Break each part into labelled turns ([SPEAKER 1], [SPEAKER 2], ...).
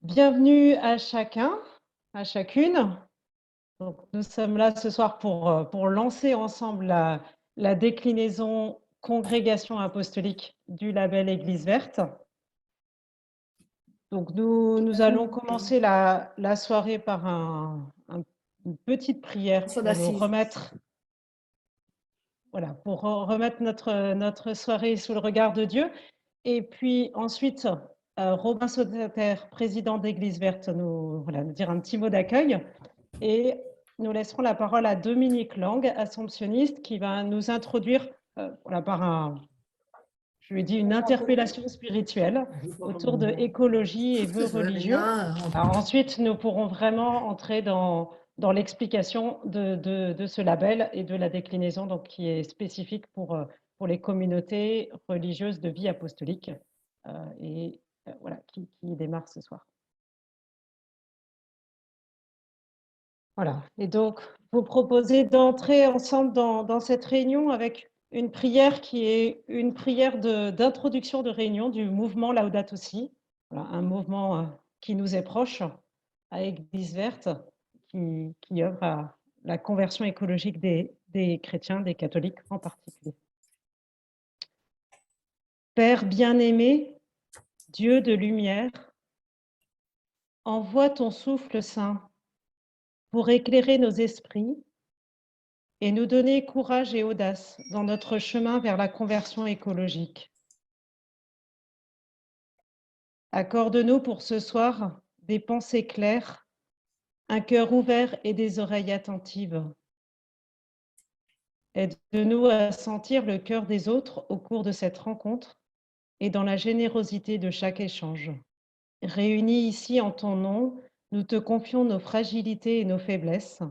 [SPEAKER 1] Bienvenue à chacun, à chacune. Donc, nous sommes là ce soir pour lancer ensemble la déclinaison Congrégation apostolique du label Église verte. Donc, nous allons commencer la soirée par une petite prière pour nous remettre, pour remettre notre soirée sous le regard de Dieu. Et puis ensuite, Robin Sauter, président d'Église verte, nous dire un petit mot d'accueil. Et nous laisserons la parole à Dominique Lang, assomptionniste, qui va nous introduire par je lui ai dit, une interpellation spirituelle autour de écologie et vœux religieux. Alors ensuite, nous pourrons vraiment entrer dans l'explication de ce label et de la déclinaison donc, qui est spécifique pour les communautés religieuses de vie apostolique qui démarre ce soir. Voilà, et donc vous proposez d'entrer ensemble dans cette réunion avec une prière qui est une prière d'introduction de réunion du mouvement Laudato Si, un mouvement qui nous est proche, à Église verte, qui œuvre à la conversion écologique des chrétiens, des catholiques en particulier. Père bien-aimé, Dieu de lumière, envoie ton souffle saint pour éclairer nos esprits et nous donner courage et audace dans notre chemin vers la conversion écologique. Accorde-nous pour ce soir des pensées claires, un cœur ouvert et des oreilles attentives. Aide-nous à sentir le cœur des autres au cours de cette rencontre et dans la générosité de chaque échange. Réunis ici en ton nom, nous te confions nos fragilités et nos faiblesses.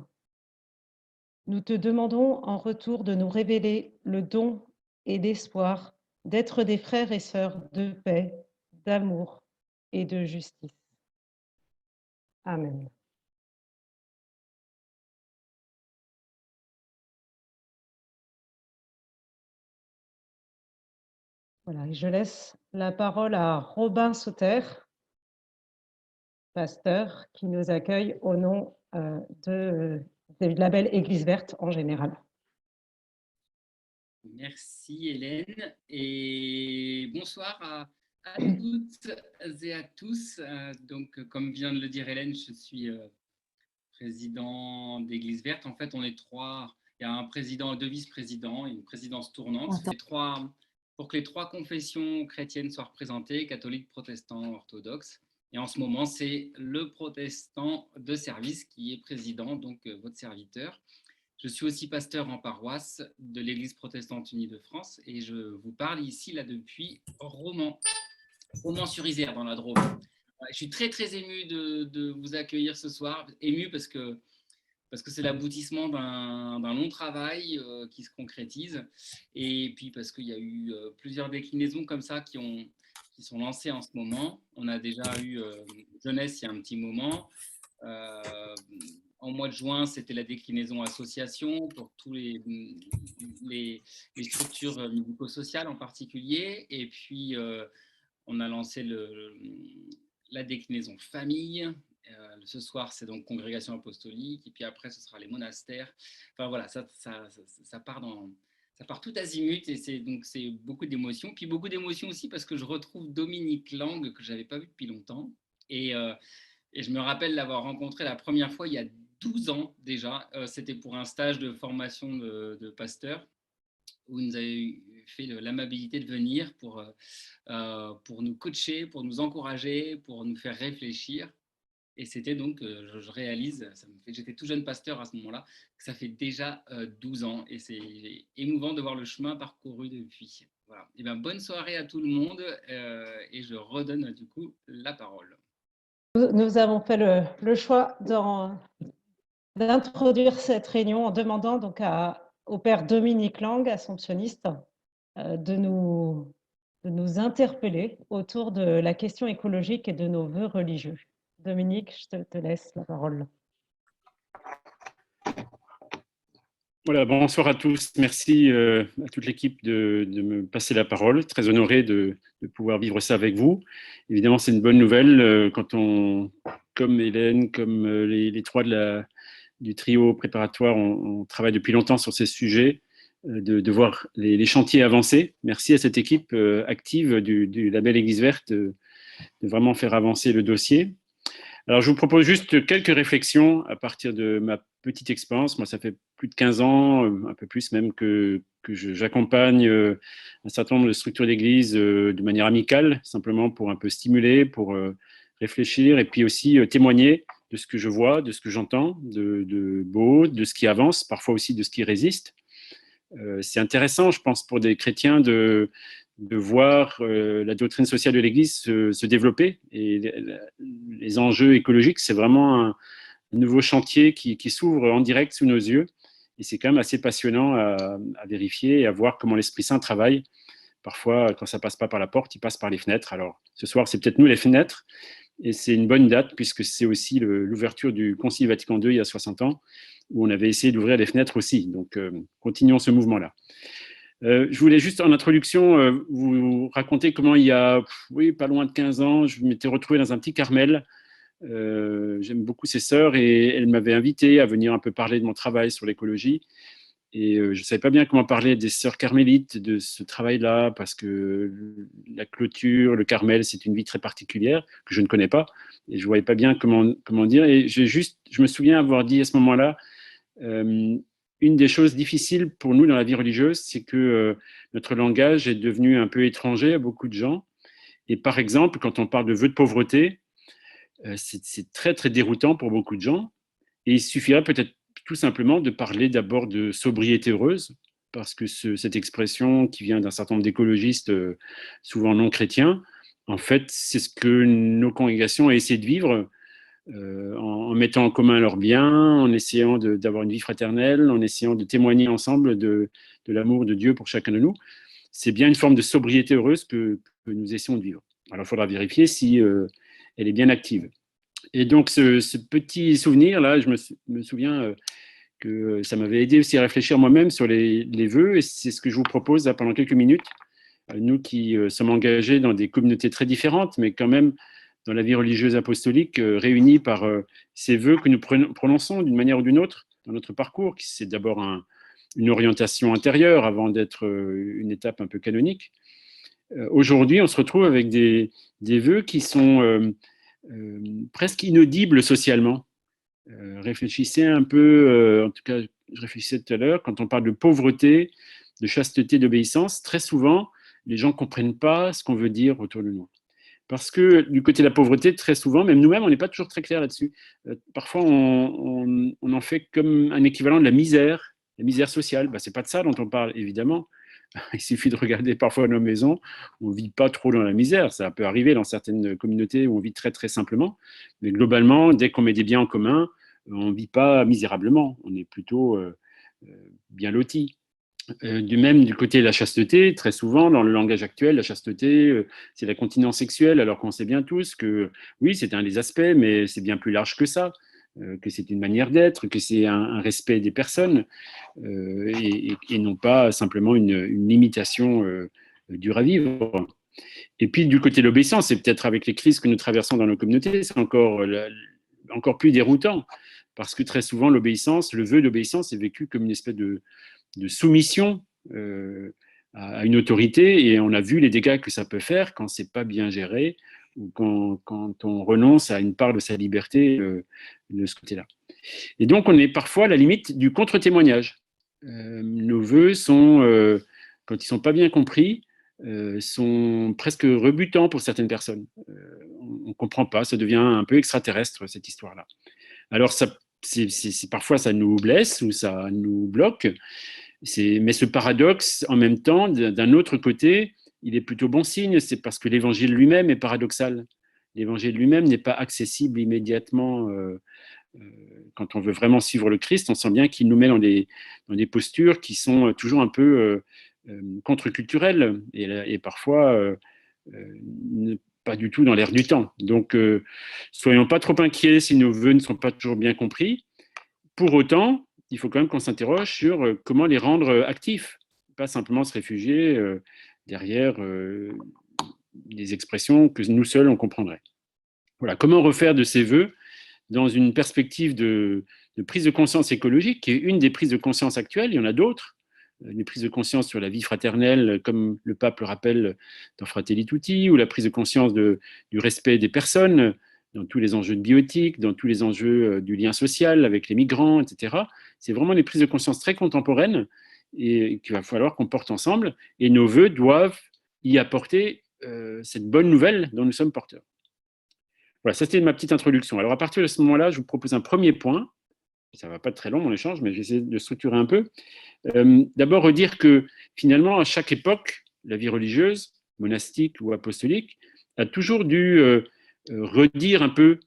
[SPEAKER 1] Nous te demandons en retour de nous révéler le don et l'espoir d'être des frères et sœurs de paix, d'amour et de justice. Amen. Voilà, et je laisse la parole à Robin Sauter, pasteur, qui nous accueille au nom du label Église verte en général.
[SPEAKER 2] Merci Hélène et bonsoir à toutes et à tous. Donc, comme vient de le dire Hélène, je suis président d'Église verte. En fait, on est trois. Il y a un président et deux vice-présidents et une présidence tournante. Pour que les trois confessions chrétiennes soient représentées, catholiques, protestants, orthodoxes. Et en ce moment, c'est le protestant de service qui est président, donc votre serviteur. Je suis aussi pasteur en paroisse de l'Église protestante unie de France et je vous parle ici là depuis Romans-sur-Isère dans la Drôme. Je suis très très ému de vous accueillir ce soir, ému parce que c'est l'aboutissement d'un long travail qui se concrétise et puis parce qu'il y a eu plusieurs déclinaisons comme ça qui sont lancées en ce moment. On a déjà eu Jeunesse il y a un petit moment. En mois de juin, c'était la déclinaison association pour tous les structures médico-sociales en particulier. Et puis, on a lancé la déclinaison famille. Ce soir, c'est donc congrégation apostolique. Et puis après, ce sera les monastères. Enfin voilà, ça part tout azimut et c'est beaucoup d'émotions. Puis beaucoup d'émotions aussi parce que je retrouve Dominique Lang que je n'avais pas vu depuis longtemps. Et je me rappelle l'avoir rencontré la première fois il y a 12 ans déjà. C'était pour un stage de formation de pasteur où il nous avait fait l'amabilité de venir pour nous coacher, pour nous encourager, pour nous faire réfléchir. Et c'était donc, je réalise, j'étais tout jeune pasteur à ce moment-là, que ça fait déjà 12 ans et c'est émouvant de voir le chemin parcouru depuis. Voilà. Et bien, bonne soirée à tout le monde et je redonne du coup la parole.
[SPEAKER 1] Nous avons fait le choix d'introduire cette réunion en demandant donc au père Dominique Lang, assomptionniste, de nous interpeller autour de la question écologique et de nos vœux religieux. Dominique, je te laisse la parole.
[SPEAKER 3] Voilà, bonsoir à tous. Merci à toute l'équipe de me passer la parole. Très honoré de pouvoir vivre ça avec vous. Évidemment, c'est une bonne nouvelle quand on, comme Hélène, comme les trois du trio préparatoire, on travaille depuis longtemps sur ces sujets, de voir les chantiers avancer. Merci à cette équipe active du label Église Verte de vraiment faire avancer le dossier. Alors, je vous propose juste quelques réflexions à partir de ma petite expérience. Moi, ça fait plus de 15 ans, un peu plus même, que j'accompagne un certain nombre de structures d'église de manière amicale, simplement pour un peu stimuler, pour réfléchir et puis aussi témoigner de ce que je vois, de ce que j'entends, de beau, de ce qui avance, parfois aussi de ce qui résiste. C'est intéressant, je pense, pour des chrétiens de voir la doctrine sociale de l'Église se développer. Et les enjeux écologiques, c'est vraiment un nouveau chantier qui s'ouvre en direct sous nos yeux. Et c'est quand même assez passionnant à vérifier et à voir comment l'Esprit Saint travaille. Parfois, quand ça passe pas par la porte, il passe par les fenêtres. Alors, ce soir, c'est peut-être nous les fenêtres. Et c'est une bonne date puisque c'est aussi l'ouverture du Concile Vatican II il y a 60 ans, où on avait essayé d'ouvrir les fenêtres aussi. Donc, continuons ce mouvement-là. Je voulais juste en introduction vous raconter comment il y a, oui, pas loin de 15 ans, je m'étais retrouvé dans un petit Carmel. J'aime beaucoup ces sœurs et elles m'avaient invité à venir un peu parler de mon travail sur l'écologie. Et je ne savais pas bien comment parler des sœurs carmélites, de ce travail-là, parce que la clôture, le Carmel, c'est une vie très particulière que je ne connais pas. Et je ne voyais pas bien comment dire. Et je me souviens avoir dit à ce moment-là, une des choses difficiles pour nous dans la vie religieuse, c'est que notre langage est devenu un peu étranger à beaucoup de gens. Et par exemple, quand on parle de vœux de pauvreté, c'est très, très déroutant pour beaucoup de gens. Et il suffirait peut-être tout simplement de parler d'abord de sobriété heureuse, parce que cette expression qui vient d'un certain nombre d'écologistes, souvent non chrétiens, en fait, c'est ce que nos congrégations ont essayé de vivre en mettant en commun leurs biens, en essayant d'avoir une vie fraternelle, en essayant de témoigner ensemble de l'amour de Dieu pour chacun de nous. C'est bien une forme de sobriété heureuse que nous essayons de vivre. Alors, il faudra vérifier si elle est bien active. Et donc, ce petit souvenir-là, je me souviens que ça m'avait aidé aussi à réfléchir moi-même sur les vœux, et c'est ce que je vous propose là, pendant quelques minutes. Nous qui sommes engagés dans des communautés très différentes, mais quand même dans la vie religieuse apostolique, réunis par ces vœux que nous prononçons d'une manière ou d'une autre dans notre parcours, qui c'est d'abord une orientation intérieure avant d'être une étape un peu canonique. Aujourd'hui, on se retrouve avec des vœux qui sont presque inaudibles socialement. Réfléchissez un peu, en tout cas, je réfléchissais tout à l'heure, quand on parle de pauvreté, de chasteté, d'obéissance, très souvent, les gens ne comprennent pas ce qu'on veut dire autour de nous. Parce que du côté de la pauvreté, très souvent, même nous-mêmes, on n'est pas toujours très clair là-dessus. Parfois, on en fait comme un équivalent de la misère sociale. Ce n'est pas de ça dont on parle, évidemment. Il suffit de regarder parfois nos maisons, on ne vit pas trop dans la misère. Ça peut arriver dans certaines communautés où on vit très très simplement. Mais globalement, dès qu'on met des biens en commun, on ne vit pas misérablement. On est plutôt bien loti. Du même du côté de la chasteté, très souvent dans le langage actuel, la chasteté, c'est la continence sexuelle, alors qu'on sait bien tous que oui, c'est un des aspects, mais c'est bien plus large que ça, que c'est une manière d'être, que c'est un respect des personnes, et non pas simplement une limitation dure à vivre. Et puis du côté de l'obéissance, c'est peut-être avec les crises que nous traversons dans nos communautés, c'est encore plus déroutant, parce que très souvent l'obéissance, le vœu d'obéissance est vécu comme une espèce de soumission à une autorité, et on a vu les dégâts que ça peut faire quand c'est pas bien géré ou quand on renonce à une part de sa liberté de ce côté-là. Et donc on est parfois à la limite du contre-témoignage. Nos vœux sont, quand ils sont pas bien compris, sont presque rebutants pour certaines personnes. On ne comprend pas, ça devient un peu extraterrestre cette histoire-là. Alors parfois ça nous blesse ou ça nous bloque, mais ce paradoxe, en même temps, d'un autre côté, il est plutôt bon signe, c'est parce que l'évangile lui-même est paradoxal. L'évangile lui-même n'est pas accessible immédiatement. Quand on veut vraiment suivre le Christ, on sent bien qu'il nous met dans des postures qui sont toujours un peu contre-culturelles et parfois pas du tout dans l'air du temps. Donc, soyons pas trop inquiets si nos vœux ne sont pas toujours bien compris. Pour autant, il faut quand même qu'on s'interroge sur comment les rendre actifs, pas simplement se réfugier derrière des expressions que nous seuls on comprendrait. Voilà, comment refaire de ces vœux dans une perspective de prise de conscience écologique, qui est une des prises de conscience actuelles, il y en a d'autres, des prises de conscience sur la vie fraternelle, comme le pape le rappelle dans Fratelli Tutti, ou la prise de conscience du respect des personnes, dans tous les enjeux de bioéthique, dans tous les enjeux du lien social avec les migrants, etc. C'est vraiment des prises de conscience très contemporaines et qu'il va falloir qu'on porte ensemble, et nos vœux doivent y apporter cette bonne nouvelle dont nous sommes porteurs. Voilà, ça c'était ma petite introduction. Alors à partir de ce moment-là, je vous propose un premier point. Ça ne va pas être très long mon échange, mais j'essaie de structurer un peu. D'abord redire que finalement, à chaque époque, la vie religieuse, monastique ou apostolique, a toujours dû redire un peu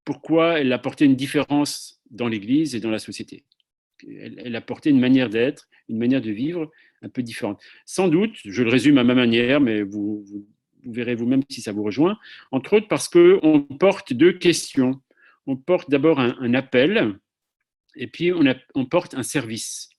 [SPEAKER 3] pourquoi elle apportait une différence dans l'Église et dans la société. Elle apportait une manière d'être, une manière de vivre un peu différente. Sans doute, je le résume à ma manière, mais vous verrez vous-même si ça vous rejoint, entre autres parce qu'on porte deux questions. On porte d'abord un appel, et puis on porte un service.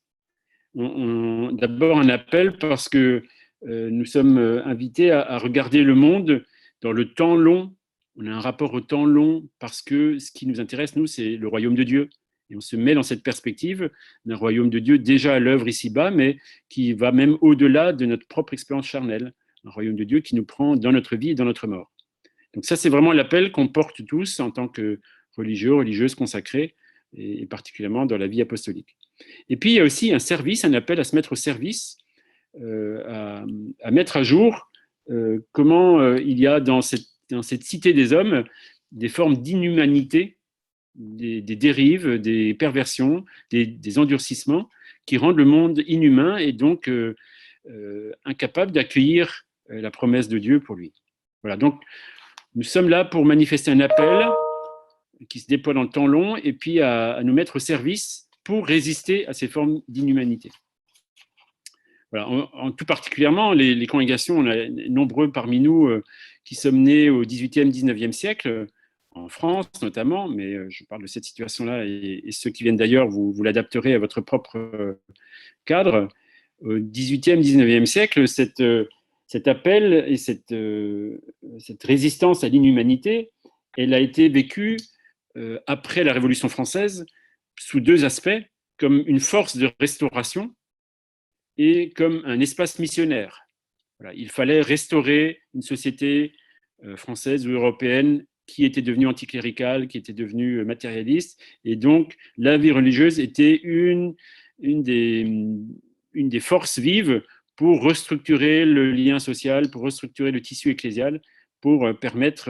[SPEAKER 3] D'abord un appel parce que nous sommes invités à regarder le monde dans le temps long. On a un rapport au temps long parce que ce qui nous intéresse, nous, c'est le royaume de Dieu. Et on se met dans cette perspective d'un royaume de Dieu déjà à l'œuvre ici-bas, mais qui va même au-delà de notre propre expérience charnelle. Un royaume de Dieu qui nous prend dans notre vie et dans notre mort. Donc ça, c'est vraiment l'appel qu'on porte tous en tant que religieux, religieuses consacrées, et particulièrement dans la vie apostolique. Et puis, il y a aussi un service, un appel à se mettre au service, à mettre à jour comment il y a dans cette cité des hommes des formes d'inhumanité, des dérives, des perversions, des endurcissements qui rendent le monde inhumain et donc incapable d'accueillir la promesse de Dieu pour lui. Voilà, donc nous sommes là pour manifester un appel qui se déploie dans le temps long et puis à nous mettre au service pour résister à ces formes d'inhumanité. Voilà, en tout particulièrement, les congrégations, on a nombreux parmi nous qui sommes nés au XVIIIe, XIXe siècle, en France notamment, mais je parle de cette situation-là et ceux qui viennent d'ailleurs, vous l'adapterez à votre propre cadre. Au XVIIIe, XIXe siècle, cet appel et cette résistance à l'inhumanité, elle a été vécue après la Révolution française sous deux aspects, comme une force de restauration et comme un espace missionnaire. Voilà, il fallait restaurer une société française ou européenne qui était devenue anticléricale, qui était devenue matérialiste, et donc la vie religieuse était une des forces vives pour restructurer le lien social, pour restructurer le tissu ecclésial, pour permettre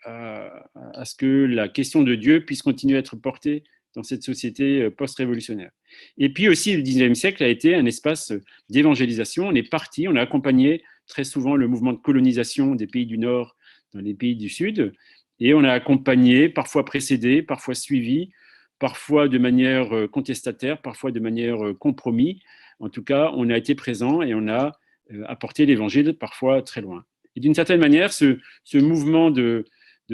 [SPEAKER 3] à ce que la question de Dieu puisse continuer à être portée dans cette société post-révolutionnaire. Et puis aussi, le XIXe siècle a été un espace d'évangélisation. On est parti, on a accompagné très souvent le mouvement de colonisation des pays du Nord dans les pays du Sud, et on a accompagné, parfois précédé, parfois suivi, parfois de manière contestataire, parfois de manière compromis. En tout cas, on a été présent et on a apporté l'évangile parfois très loin. Et d'une certaine manière, ce mouvement de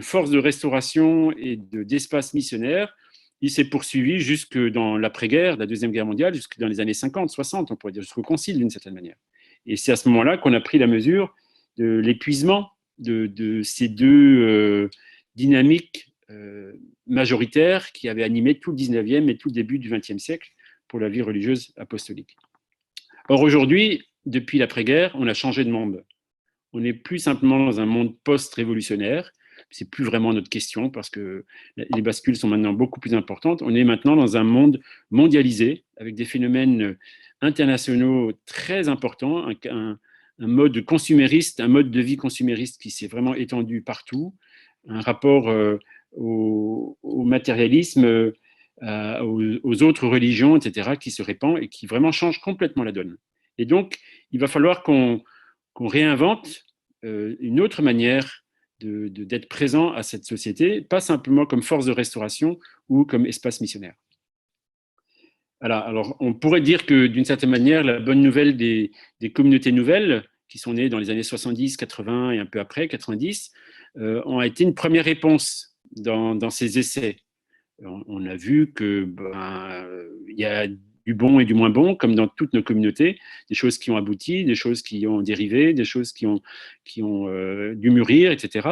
[SPEAKER 3] force de restauration et d'espace missionnaire, il s'est poursuivi jusque dans l'après-guerre, la Deuxième Guerre mondiale, jusque dans les années 50, 60, on pourrait dire, jusqu'au Concile d'une certaine manière. Et c'est à ce moment-là qu'on a pris la mesure de l'épuisement de ces deux dynamiques majoritaires qui avaient animé tout le 19e et tout le début du 20e siècle pour la vie religieuse apostolique. Or, aujourd'hui, depuis l'après-guerre, on a changé de monde. On n'est plus simplement dans un monde post-révolutionnaire, c'est plus vraiment notre question parce que les bascules sont maintenant beaucoup plus importantes. On est maintenant dans un monde mondialisé avec des phénomènes internationaux très importants, un mode consumériste, un mode de vie consumériste qui s'est vraiment étendu partout, un rapport au matérialisme, aux autres religions, etc., qui se répand et qui vraiment change complètement la donne. Et donc, il va falloir qu'on réinvente une autre manière d'être présent à cette société, pas simplement comme force de restauration ou comme espace missionnaire. Alors, on pourrait dire que d'une certaine manière, la bonne nouvelle des communautés nouvelles, qui sont nées dans les années 70, 80 et un peu après, 90, ont été une première réponse dans ces essais. On a vu que il y a du bon et du moins bon, comme dans toutes nos communautés, des choses qui ont abouti, des choses qui ont dérivé, des choses qui ont dû mûrir, etc.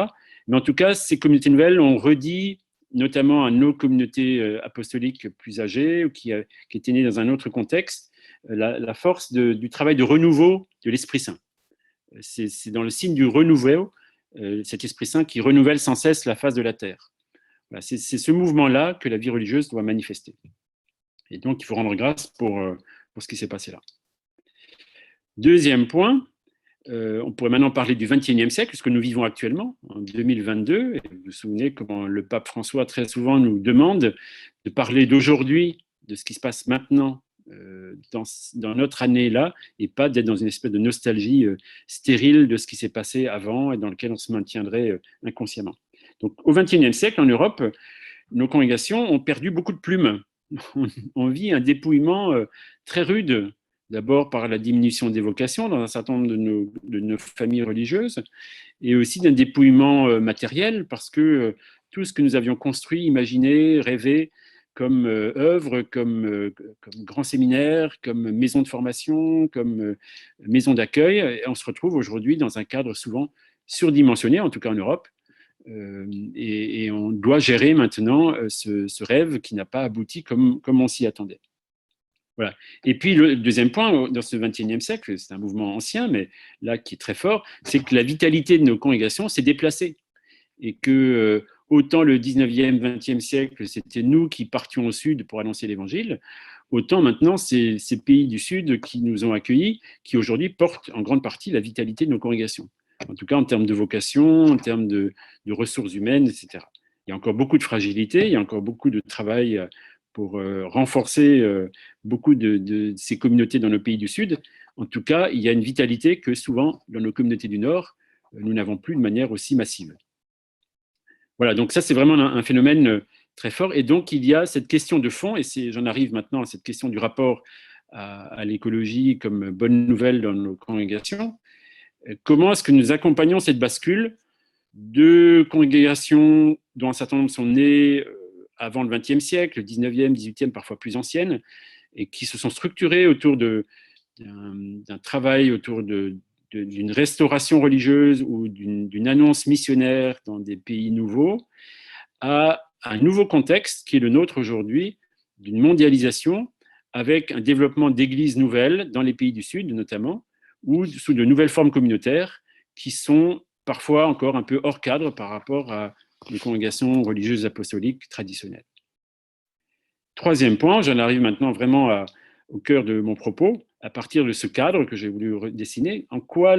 [SPEAKER 3] Mais en tout cas, ces communautés nouvelles ont redit, notamment à nos communautés apostoliques plus âgées, ou qui étaient nées dans un autre contexte, la force du travail de renouveau de l'Esprit Saint. C'est dans le signe du renouveau, cet Esprit Saint qui renouvelle sans cesse la face de la terre. Voilà, c'est ce mouvement-là que la vie religieuse doit manifester. Et donc, il faut rendre grâce pour ce qui s'est passé là. Deuxième point, on pourrait maintenant parler du XXIe siècle, ce que nous vivons actuellement, en 2022. Et vous vous souvenez comment le pape François, très souvent, nous demande de parler d'aujourd'hui, de ce qui se passe maintenant, dans notre année-là, et pas d'être dans une espèce de nostalgie stérile de ce qui s'est passé avant et dans lequel on se maintiendrait inconsciemment. Donc, au XXIe siècle, en Europe, nos congrégations ont perdu beaucoup de plumes. On vit un dépouillement très rude, d'abord par la diminution des vocations dans un certain nombre de nos familles religieuses, et aussi d'un dépouillement matériel, parce que tout ce que nous avions construit, imaginé, rêvé, comme œuvre, comme grand séminaire, comme maison de formation, comme maison d'accueil, on se retrouve aujourd'hui dans un cadre souvent surdimensionné, en tout cas en Europe, et on doit gérer maintenant ce rêve qui n'a pas abouti comme on s'y attendait. Voilà. Et puis le deuxième point, dans ce XXIe siècle, c'est un mouvement ancien, mais là qui est très fort, c'est que la vitalité de nos congrégations s'est déplacée. Et que autant le 19e, 20e siècle, c'était nous qui partions au sud pour annoncer l'évangile, autant maintenant c'est ces pays du sud qui nous ont accueillis, qui aujourd'hui portent en grande partie la vitalité de nos congrégations. En tout cas en termes de vocation, en termes de ressources humaines, etc. Il y a encore beaucoup de fragilité, il y a encore beaucoup de travail pour renforcer beaucoup de ces communautés dans nos pays du Sud. En tout cas, il y a une vitalité que souvent, dans nos communautés du Nord, nous n'avons plus de manière aussi massive. Voilà, donc ça, c'est vraiment un phénomène très fort. Et donc, il y a cette question de fond, et j'en arrive maintenant à cette question du rapport à l'écologie comme bonne nouvelle dans nos congrégations. Comment est-ce que nous accompagnons cette bascule de congrégations dont un certain nombre sont nées avant le XXe siècle, le XIXe, XVIIIe, parfois plus anciennes, et qui se sont structurées autour d'un travail, autour d'une restauration religieuse ou d'une annonce missionnaire dans des pays nouveaux, à un nouveau contexte qui est le nôtre aujourd'hui, d'une mondialisation, avec un développement d'églises nouvelles dans les pays du Sud notamment, ou sous de nouvelles formes communautaires qui sont parfois encore un peu hors cadre par rapport à les congrégations religieuses apostoliques traditionnelles. Troisième point, j'en arrive maintenant vraiment au cœur de mon propos, à partir de ce cadre que j'ai voulu dessiner, en quoi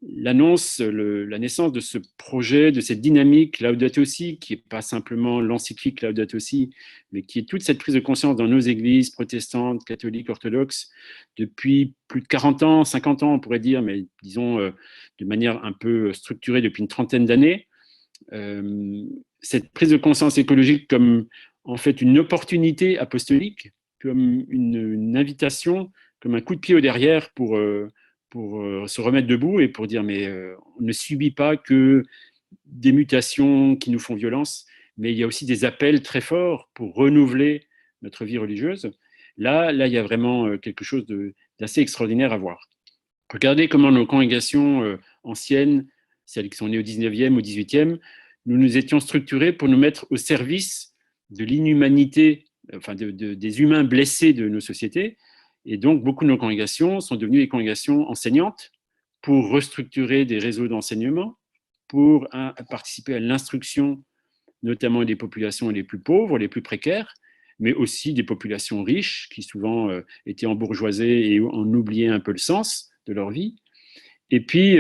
[SPEAKER 3] l'annonce, la naissance de ce projet, de cette dynamique Laudato Si, qui n'est pas simplement l'encyclique Laudato Si, mais qui est toute cette prise de conscience dans nos églises protestantes, catholiques, orthodoxes, depuis plus de 40 ans, 50 ans, on pourrait dire, mais disons de manière un peu structurée depuis une trentaine d'années. Cette prise de conscience écologique comme en fait une opportunité apostolique, comme une invitation, comme un coup de pied au derrière pour se remettre debout et pour dire mais on ne subit pas que des mutations qui nous font violence, mais il y a aussi des appels très forts pour renouveler notre vie religieuse. Là, il y a vraiment quelque chose d'assez extraordinaire à voir. Regardez comment nos congrégations anciennes, celles qui sont nées au 19e, au 18e, nous nous étions structurés pour nous mettre au service de l'inhumanité, enfin des humains blessés de nos sociétés. Et donc, beaucoup de nos congrégations sont devenues des congrégations enseignantes pour restructurer des réseaux d'enseignement, pour participer à l'instruction, notamment des populations les plus pauvres, les plus précaires, mais aussi des populations riches qui souvent étaient embourgeoisées et en oubliaient un peu le sens de leur vie. Et puis,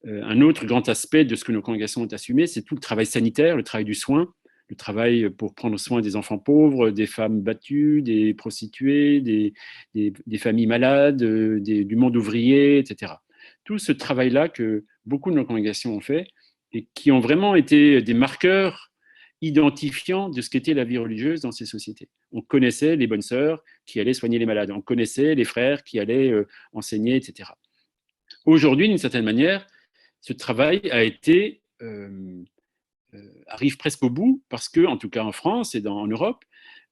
[SPEAKER 3] un autre grand aspect de ce que nos congrégations ont assumé, c'est tout le travail sanitaire, le travail du soin, le travail pour prendre soin des enfants pauvres, des femmes battues, des prostituées, des familles malades, du monde ouvrier, etc. Tout ce travail-là que beaucoup de nos congrégations ont fait et qui ont vraiment été des marqueurs identifiants de ce qu'était la vie religieuse dans ces sociétés. On connaissait les bonnes sœurs qui allaient soigner les malades, on connaissait les frères qui allaient enseigner, etc. Aujourd'hui, d'une certaine manière, ce travail a été arrive presque au bout parce que, en tout cas en France et en Europe,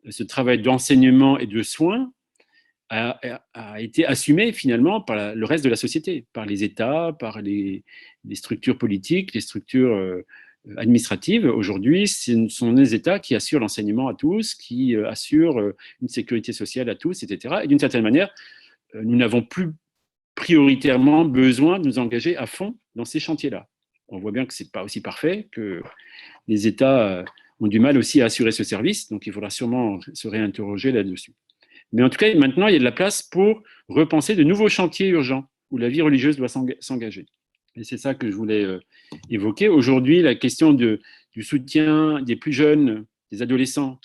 [SPEAKER 3] ce travail d'enseignement et de soins a été assumé finalement par le reste de la société, par les États, par les structures politiques, les structures administratives. Aujourd'hui, ce sont les États qui assurent l'enseignement à tous, qui assurent une sécurité sociale à tous, etc. Et d'une certaine manière, nous n'avons plus prioritairement besoin de nous engager à fond dans ces chantiers-là. On voit bien que ce n'est pas aussi parfait, que les États ont du mal aussi à assurer ce service, donc il faudra sûrement se réinterroger là-dessus. Mais en tout cas, maintenant, il y a de la place pour repenser de nouveaux chantiers urgents où la vie religieuse doit s'engager. Et c'est ça que je voulais évoquer. Aujourd'hui, la question du soutien des plus jeunes, des adolescents,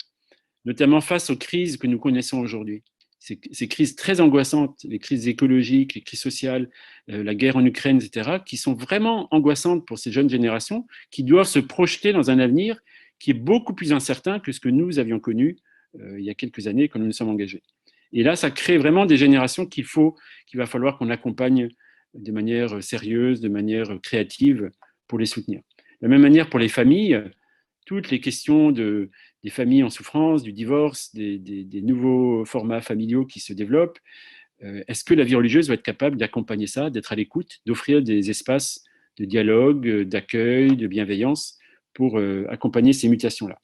[SPEAKER 3] notamment face aux crises que nous connaissons aujourd'hui. Ces crises très angoissantes, les crises écologiques, les crises sociales, la guerre en Ukraine, etc., qui sont vraiment angoissantes pour ces jeunes générations, qui doivent se projeter dans un avenir qui est beaucoup plus incertain que ce que nous avions connu il y a quelques années quand nous nous sommes engagés. Et là, ça crée vraiment des générations qu'il va falloir qu'on accompagne de manière sérieuse, de manière créative pour les soutenir. De la même manière pour les familles, toutes les questions des familles en souffrance, du divorce, des nouveaux formats familiaux qui se développent, est-ce que la vie religieuse va être capable d'accompagner ça, d'être à l'écoute, d'offrir des espaces de dialogue, d'accueil, de bienveillance pour accompagner ces mutations-là?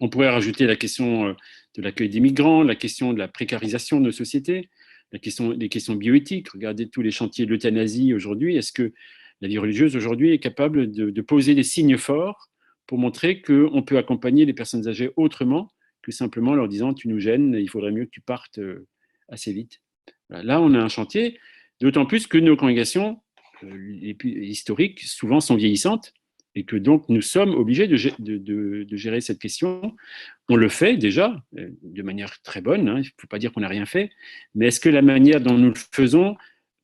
[SPEAKER 3] On pourrait rajouter la question de l'accueil des migrants, la question de la précarisation de nos sociétés, les questions bioéthiques. Regardez tous les chantiers de l'euthanasie aujourd'hui. Est-ce que la vie religieuse aujourd'hui est capable de poser des signes forts pour montrer qu'on peut accompagner les personnes âgées autrement que simplement leur disant « tu nous gênes, il faudrait mieux que tu partes assez vite ». Voilà. Là, on a un chantier, d'autant plus que nos congrégations les plus historiques, souvent, sont vieillissantes, et que donc nous sommes obligés de gérer cette question. On le fait déjà de manière très bonne, hein, il ne faut pas dire qu'on n'a rien fait, mais est-ce que la manière dont nous le faisons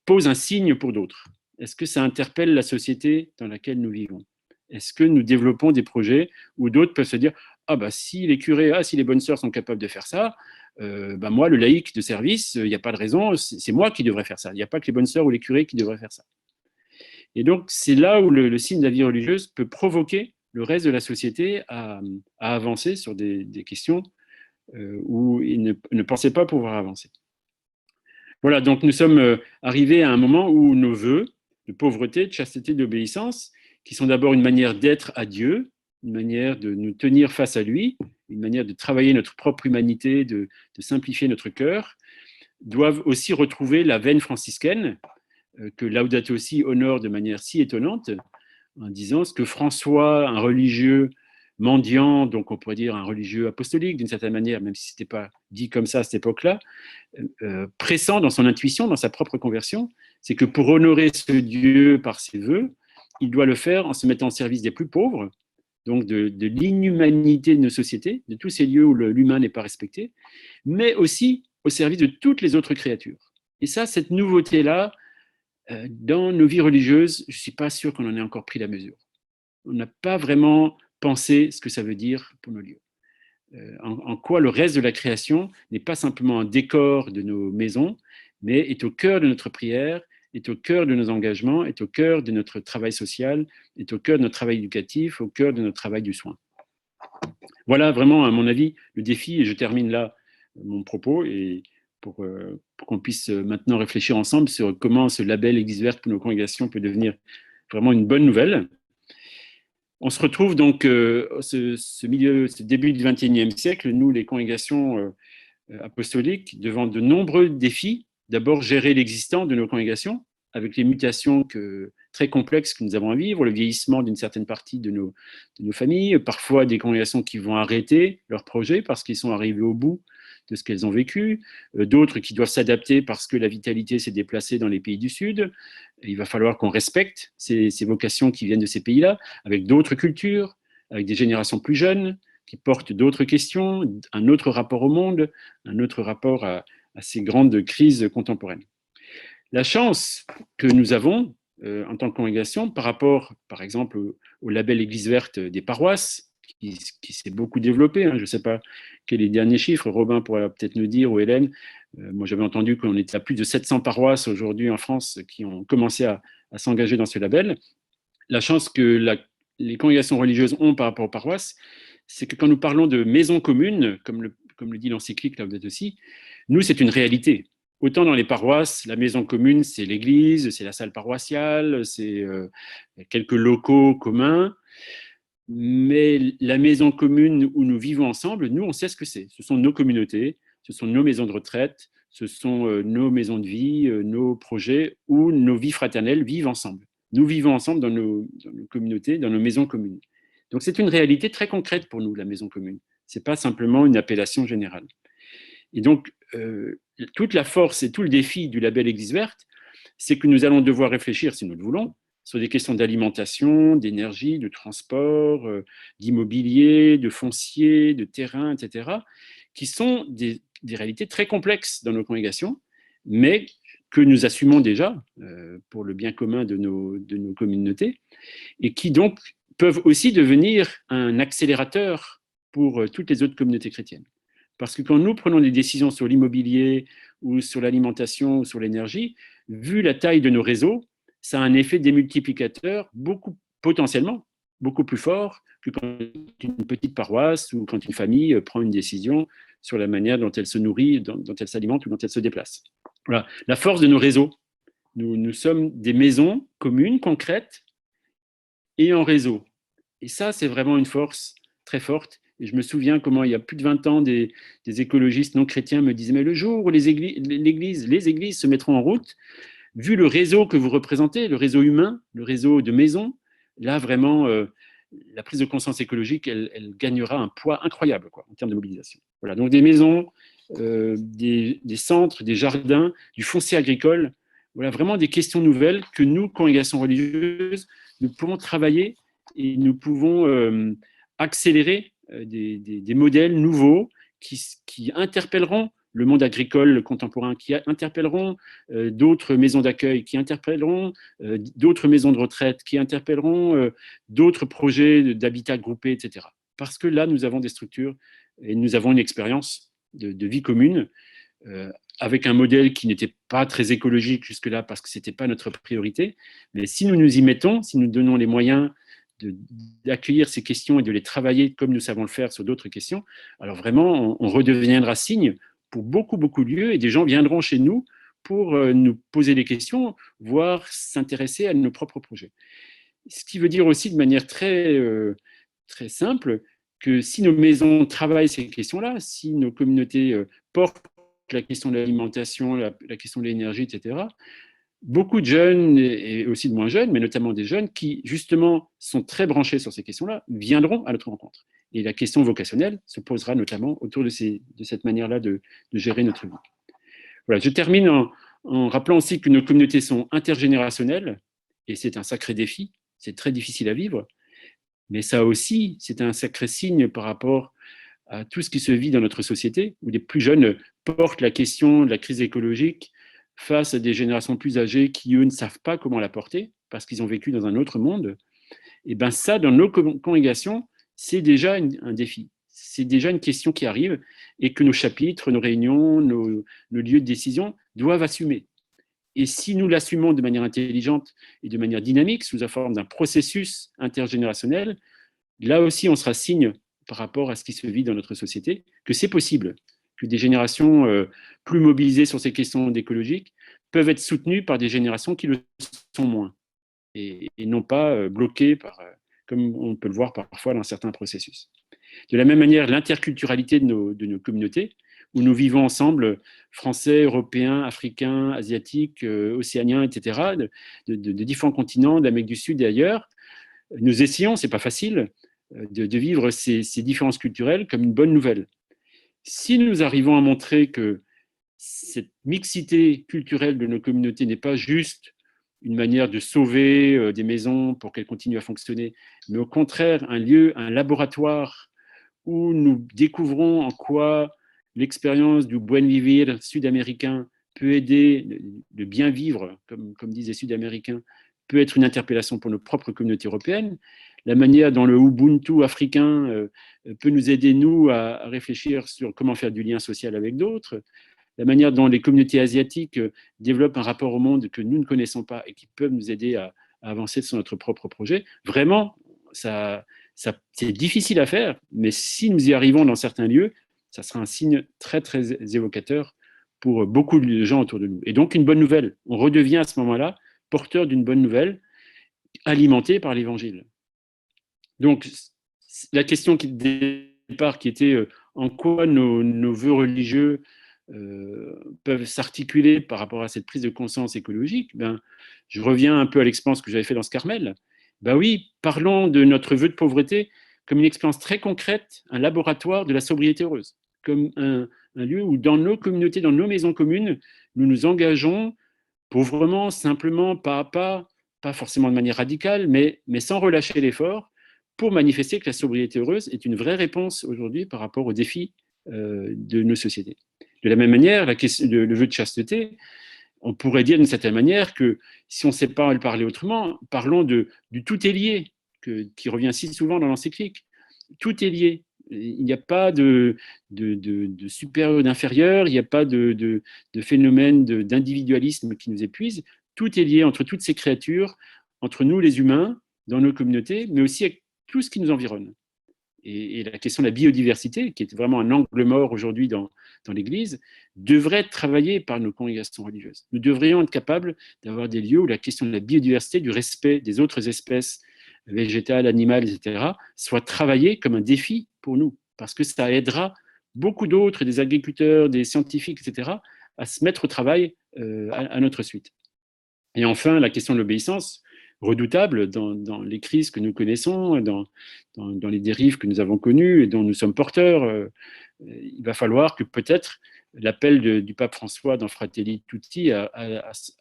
[SPEAKER 3] pose un signe pour d'autres? Est-ce que ça interpelle la société dans laquelle nous vivons? Est-ce que nous développons des projets où d'autres peuvent se dire « Ah bah si les curés, si les bonnes sœurs sont capables de faire ça, bah moi, le laïc de service, il n'y a pas de raison, c'est moi qui devrais faire ça. Il n'y a pas que les bonnes sœurs ou les curés qui devraient faire ça. » Et donc, c'est là où le signe de la vie religieuse peut provoquer le reste de la société à avancer sur des questions où ils ne pensaient pas pouvoir avancer. Voilà, donc nous sommes arrivés à un moment où nos vœux de pauvreté, de chasteté, d'obéissance, qui sont d'abord une manière d'être à Dieu, une manière de nous tenir face à lui, une manière de travailler notre propre humanité, de simplifier notre cœur, doivent aussi retrouver la veine franciscaine, que Laudato Si honore de manière si étonnante, en disant ce que François, un religieux mendiant, donc on pourrait dire un religieux apostolique d'une certaine manière, même si ce n'était pas dit comme ça à cette époque-là, pressant dans son intuition, dans sa propre conversion, c'est que pour honorer ce Dieu par ses vœux, il doit le faire en se mettant au service des plus pauvres, donc de l'inhumanité de nos sociétés, de tous ces lieux où l'humain n'est pas respecté, mais aussi au service de toutes les autres créatures. Et ça, cette nouveauté-là, dans nos vies religieuses, je ne suis pas sûr qu'on en ait encore pris la mesure. On n'a pas vraiment pensé ce que ça veut dire pour nos lieux. En quoi le reste de la création n'est pas simplement un décor de nos maisons, mais est au cœur de notre prière, est au cœur de nos engagements, est au cœur de notre travail social, est au cœur de notre travail éducatif, au cœur de notre travail du soin. Voilà vraiment, à mon avis, le défi, et je termine là mon propos, et pour qu'on puisse maintenant réfléchir ensemble sur comment ce label Église verte pour nos congrégations peut devenir vraiment une bonne nouvelle. On se retrouve donc ce début du XXIe siècle, nous, les congrégations apostoliques, devant de nombreux défis. D'abord, gérer l'existant de nos congrégations, avec les mutations très complexes que nous avons à vivre, le vieillissement d'une certaine partie de nos familles, parfois des congrégations qui vont arrêter leurs projets parce qu'ils sont arrivés au bout de ce qu'elles ont vécu, d'autres qui doivent s'adapter parce que la vitalité s'est déplacée dans les pays du Sud. Il va falloir qu'on respecte ces vocations qui viennent de ces pays-là, avec d'autres cultures, avec des générations plus jeunes, qui portent d'autres questions, un autre rapport au monde, un autre rapport à ces grandes crises contemporaines. La chance que nous avons en tant que congrégation par rapport, par exemple, au label Église verte des paroisses, qui s'est beaucoup développé. Hein. Je ne sais pas quels sont les derniers chiffres, Robin pourrait peut-être nous dire, ou Hélène. Moi, j'avais entendu qu'on était à plus de 700 paroisses aujourd'hui en France qui ont commencé à s'engager dans ce label. La chance que les congrégations religieuses ont par rapport aux paroisses, c'est que quand nous parlons de maison commune, comme le dit l'encyclique Laudato Si, nous, c'est une réalité. Autant dans les paroisses, la maison commune, c'est l'église, c'est la salle paroissiale, c'est quelques locaux communs. Mais la maison commune où nous vivons ensemble, nous, on sait ce que c'est. Ce sont nos communautés, ce sont nos maisons de retraite, ce sont nos maisons de vie, nos projets où nos vies fraternelles vivent ensemble. Nous vivons ensemble dans nos communautés, dans nos maisons communes. Donc c'est une réalité très concrète pour nous, la maison commune. Ce n'est pas simplement une appellation générale. Et donc, toute la force et tout le défi du label Église verte, c'est que nous allons devoir réfléchir, si nous le voulons, sur des questions d'alimentation, d'énergie, de transport, d'immobilier, de foncier, de terrain, etc., qui sont des réalités très complexes dans nos congrégations, mais que nous assumons déjà pour le bien commun de nos communautés, et qui donc peuvent aussi devenir un accélérateur pour toutes les autres communautés chrétiennes. Parce que quand nous prenons des décisions sur l'immobilier ou sur l'alimentation ou sur l'énergie, vu la taille de nos réseaux, ça a un effet démultiplicateur potentiellement beaucoup plus fort que quand une petite paroisse ou quand une famille prend une décision sur la manière dont elle se nourrit, dont elle s'alimente ou dont elle se déplace. Voilà. La force de nos réseaux. Nous sommes des maisons communes, concrètes et en réseau. Et ça, c'est vraiment une force très forte. Et je me souviens comment, il y a plus de 20 ans, des écologistes non chrétiens me disaient « Mais le jour où les églises se mettront en route, vu le réseau que vous représentez, le réseau humain, le réseau de maisons, là, vraiment, la prise de conscience écologique, elle gagnera un poids incroyable en termes de mobilisation. » Voilà, donc des maisons, des centres, des jardins, du foncier agricole, voilà, vraiment des questions nouvelles que nous, congrégations religieuses, nous pouvons travailler et nous pouvons accélérer des modèles nouveaux qui interpelleront le monde agricole contemporain, qui interpelleront d'autres maisons d'accueil, qui interpelleront d'autres maisons de retraite, qui interpelleront d'autres projets d'habitat groupé, etc. Parce que là, nous avons des structures et nous avons une expérience de vie commune avec un modèle qui n'était pas très écologique jusque-là parce que ce n'était pas notre priorité. Mais si nous nous y mettons, si nous donnons les moyens d'accueillir ces questions et de les travailler comme nous savons le faire sur d'autres questions, alors vraiment, on redeviendra signe pour beaucoup, beaucoup de lieux et des gens viendront chez nous pour nous poser des questions, voire s'intéresser à nos propres projets. Ce qui veut dire aussi de manière très, très simple que si nos maisons travaillent ces questions-là, si nos communautés portent la question de l'alimentation, la question de l'énergie, etc., beaucoup de jeunes et aussi de moins jeunes, mais notamment des jeunes qui, justement, sont très branchés sur ces questions-là, viendront à notre rencontre. Et la question vocationnelle se posera notamment autour de cette manière-là de gérer notre vie. Voilà, je termine en rappelant aussi que nos communautés sont intergénérationnelles, et c'est un sacré défi, c'est très difficile à vivre, mais ça aussi, c'est un sacré signe par rapport à tout ce qui se vit dans notre société, où les plus jeunes portent la question de la crise écologique face à des générations plus âgées qui, eux, ne savent pas comment la porter, parce qu'ils ont vécu dans un autre monde. Et bien ça, dans nos congrégations, c'est déjà un défi. C'est déjà une question qui arrive et que nos chapitres, nos réunions, nos lieux de décision doivent assumer. Et si nous l'assumons de manière intelligente et de manière dynamique, sous la forme d'un processus intergénérationnel, là aussi, on sera signe par rapport à ce qui se vit dans notre société, que c'est possible, que des générations plus mobilisées sur ces questions écologiques peuvent être soutenues par des générations qui le sont moins, et non pas bloquées par, comme on peut le voir parfois dans certains processus. De la même manière, l'interculturalité de nos communautés, où nous vivons ensemble, Français, Européens, Africains, Asiatiques, Océaniens, etc., de différents continents, d'Amérique du Sud et ailleurs, nous essayons, c'est pas facile, de vivre ces différences culturelles comme une bonne nouvelle. Si nous arrivons à montrer que cette mixité culturelle de nos communautés n'est pas juste une manière de sauver des maisons pour qu'elles continuent à fonctionner, mais au contraire un lieu, un laboratoire où nous découvrons en quoi l'expérience du buen vivir sud-américain peut aider le bien vivre, comme disent les Sud-Américains, peut être une interpellation pour nos propres communautés européennes, la manière dont le Ubuntu africain peut nous aider, nous, à réfléchir sur comment faire du lien social avec d'autres, la manière dont les communautés asiatiques développent un rapport au monde que nous ne connaissons pas et qui peuvent nous aider à avancer sur notre propre projet. Vraiment, c'est difficile à faire, mais si nous y arrivons dans certains lieux, ça sera un signe très, très évocateur pour beaucoup de gens autour de nous. Et donc, une bonne nouvelle. On redevient à ce moment-là porteur d'une bonne nouvelle, alimentée par l'Évangile. Donc, la question de départ qui était en quoi nos vœux religieux peuvent s'articuler par rapport à cette prise de conscience écologique, je reviens un peu à l'expérience que j'avais fait dans ce Carmel. Oui, parlons de notre vœu de pauvreté comme une expérience très concrète, un laboratoire de la sobriété heureuse, comme un lieu où dans nos communautés, dans nos maisons communes, nous nous engageons pauvrement, simplement, pas à pas forcément de manière radicale, mais sans relâcher l'effort, pour manifester que la sobriété heureuse est une vraie réponse aujourd'hui par rapport aux défis de nos sociétés. De la même manière, le vœu de chasteté, on pourrait dire d'une certaine manière que si on ne sait pas le parler autrement, parlons du tout est lié, qui revient si souvent dans l'encyclique. Tout est lié. Il n'y a pas de supérieur ou d'inférieur, il n'y a pas de phénomène d'individualisme qui nous épuise. Tout est lié entre toutes ces créatures, entre nous les humains, dans nos communautés, mais aussi avec tout ce qui nous environne. Et la question de la biodiversité, qui est vraiment un angle mort aujourd'hui dans l'Église, devrait être travaillée par nos congrégations religieuses. Nous devrions être capables d'avoir des lieux où la question de la biodiversité, du respect des autres espèces végétales, animales, etc., soit travaillée comme un défi pour nous, parce que ça aidera beaucoup d'autres, des agriculteurs, des scientifiques, etc., à se mettre au travail à notre suite. Et enfin, la question de l'obéissance, redoutable dans les crises que nous connaissons, dans les dérives que nous avons connues et dont nous sommes porteurs. Il va falloir que peut-être l'appel du pape François dans Fratelli Tutti à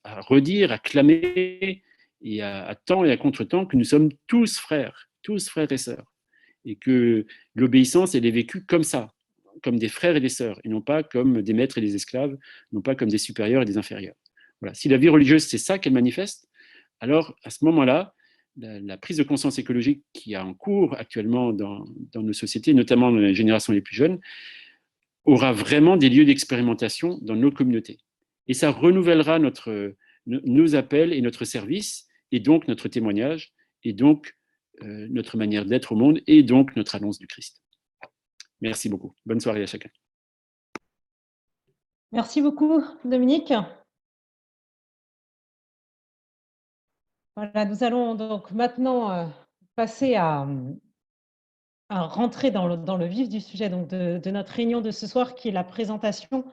[SPEAKER 3] redire, à clamer et à temps et à contre-temps que nous sommes tous frères et sœurs, et que l'obéissance, elle est vécue comme ça, comme des frères et des sœurs, et non pas comme des maîtres et des esclaves, non pas comme des supérieurs et des inférieurs. Voilà. Si la vie religieuse, c'est ça qu'elle manifeste, alors à ce moment-là, la prise de conscience écologique qui est en cours actuellement dans nos sociétés, notamment dans les générations les plus jeunes, aura vraiment des lieux d'expérimentation dans nos communautés. Et ça renouvellera nos appels et notre service, et donc notre témoignage, et donc notre manière d'être au monde, et donc notre annonce du Christ. Merci beaucoup. Bonne soirée à chacun.
[SPEAKER 1] Merci beaucoup, Dominique. Voilà, nous allons donc maintenant passer à rentrer dans le vif du sujet donc de notre réunion de ce soir, qui est la présentation